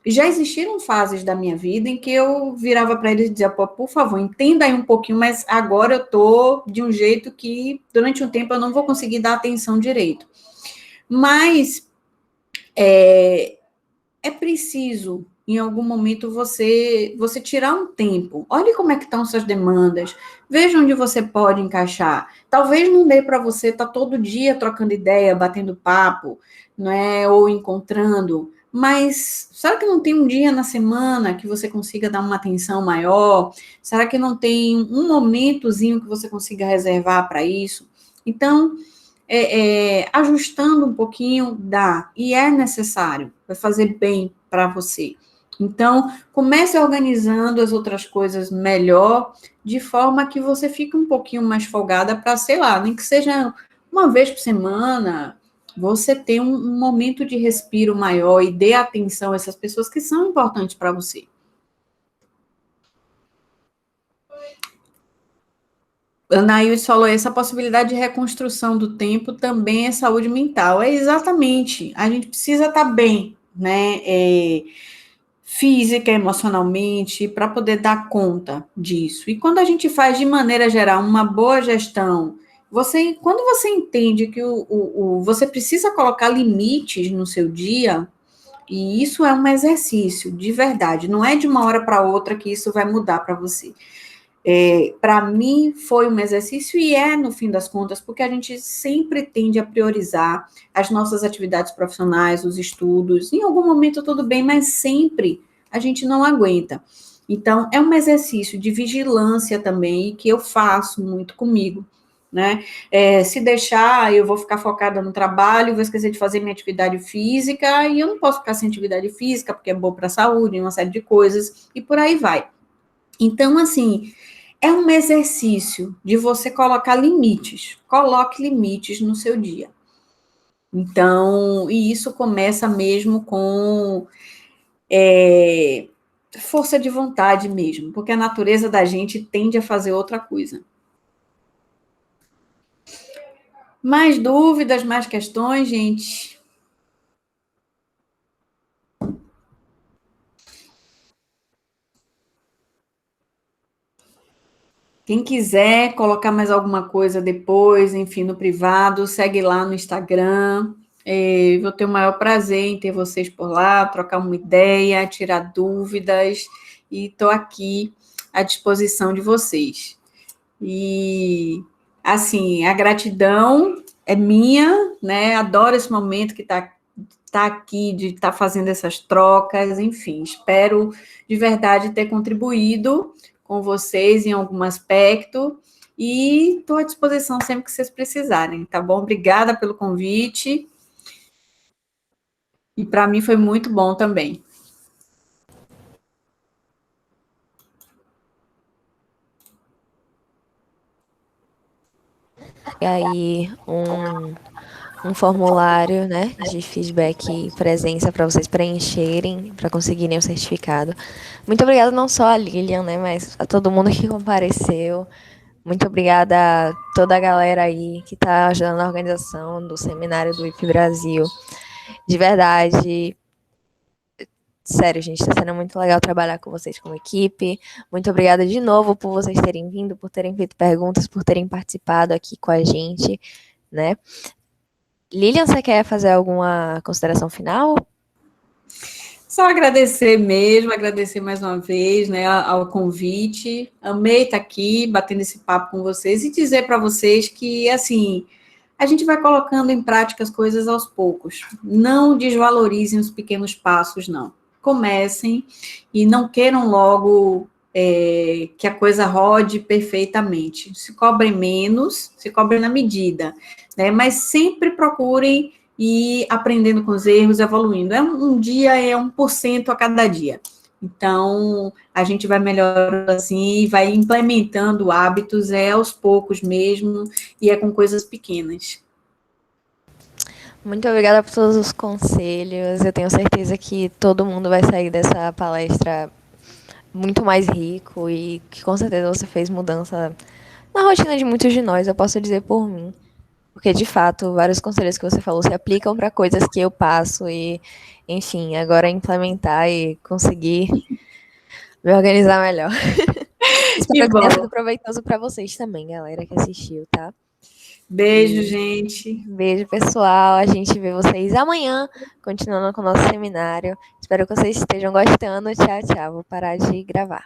Já existiram fases da minha vida em que eu virava para eles e dizia, pô, por favor, entenda aí um pouquinho, mas agora eu tô de um jeito que durante um tempo eu não vou conseguir dar atenção direito. Mas é preciso, em algum momento, você tirar um tempo. Olhe como é que estão suas demandas. Veja onde você pode encaixar. Talvez não dê para você estar todo dia trocando ideia, batendo papo, não é? Ou encontrando. Mas será que não tem um dia na semana que você consiga dar uma atenção maior? Será que não tem um momentozinho que você consiga reservar para isso? Então, ajustando um pouquinho, dá, e é necessário, vai fazer bem para você. Então, comece organizando as outras coisas melhor, de forma que você fique um pouquinho mais folgada para, sei lá, nem que seja uma vez por semana, você ter um momento de respiro maior e dê atenção a essas pessoas que são importantes para você. Anaílson falou, essa possibilidade de reconstrução do tempo também é saúde mental. É exatamente, a gente precisa estar bem, né? Física, emocionalmente, para poder dar conta disso. E quando a gente faz, de maneira geral, uma boa gestão, quando você entende que você precisa colocar limites no seu dia, e isso é um exercício, de verdade, não é de uma hora para outra que isso vai mudar para você. Para mim foi um exercício e é no fim das contas, porque a gente sempre tende a priorizar as nossas atividades profissionais, os estudos, em algum momento tudo bem, mas sempre a gente não aguenta. Então, é um exercício de vigilância também, que eu faço muito comigo, né? Se deixar, eu vou ficar focada no trabalho, vou esquecer de fazer minha atividade física, e eu não posso ficar sem atividade física, porque é bom para a saúde, uma série de coisas, e por aí vai. Então, assim, é um exercício de você colocar limites. Coloque limites no seu dia. Então, e isso começa mesmo com força de vontade mesmo, porque a natureza da gente tende a fazer outra coisa. Mais dúvidas, mais questões, gente? Quem quiser colocar mais alguma coisa depois, enfim, no privado, segue lá no Instagram. Vou ter o maior prazer em ter vocês por lá, trocar uma ideia, tirar dúvidas, e estou aqui à disposição de vocês. E, assim, a gratidão é minha, né? Adoro esse momento que está aqui, de estar fazendo essas trocas, enfim, espero de verdade ter contribuído com vocês em algum aspecto, e estou à disposição sempre que vocês precisarem, tá bom? Obrigada pelo convite, e para mim foi muito bom também. E aí, um formulário, né, de feedback e presença para vocês preencherem, para conseguirem o certificado. Muito obrigada não só a Lilian, né, mas a todo mundo que compareceu. Muito obrigada a toda a galera aí que está ajudando na organização do seminário do IP Brasil. De verdade, sério, gente, está sendo muito legal trabalhar com vocês como equipe. Muito obrigada de novo por vocês terem vindo, por terem feito perguntas, por terem participado aqui com a gente, né? Lilian, você quer fazer alguma consideração final? Só agradecer mesmo, agradecer mais uma vez, né, ao convite. Amei estar aqui, batendo esse papo com vocês, e dizer para vocês que, assim, a gente vai colocando em prática as coisas aos poucos. Não desvalorizem os pequenos passos, não. Comecem e não queiram logo que a coisa rode perfeitamente. Se cobrem menos, se cobrem na medida, né? Mas sempre procurem ir aprendendo com os erros, evoluindo. Um dia é 1% a cada dia. Então, a gente vai melhorando assim, vai implementando hábitos, aos poucos mesmo, e é com coisas pequenas. Muito obrigada por todos os conselhos. Eu tenho certeza que todo mundo vai sair dessa palestra muito mais rico e que com certeza você fez mudança na rotina de muitos de nós, eu posso dizer por mim. Porque, de fato, vários conselhos que você falou se aplicam para coisas que eu passo e, enfim, agora implementar e conseguir me organizar melhor. Que Espero que tenha bom. sido proveitoso para vocês também, galera que assistiu, tá? Beijo, gente. Beijo, pessoal. A gente vê vocês amanhã, continuando com o nosso seminário. Espero que vocês estejam gostando. Tchau, tchau. Vou parar de gravar.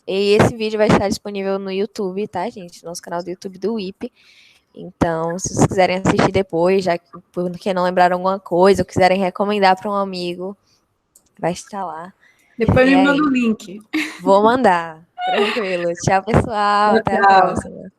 E esse vídeo vai estar disponível no YouTube, tá, gente? Nosso canal do YouTube do WIP. Então, se vocês quiserem assistir depois, já que porque não lembraram alguma coisa, ou quiserem recomendar para um amigo, vai estar lá. Depois E me aí, manda o link. vou mandar. Tranquilo. Tchau, pessoal. Até a Tchau. próxima.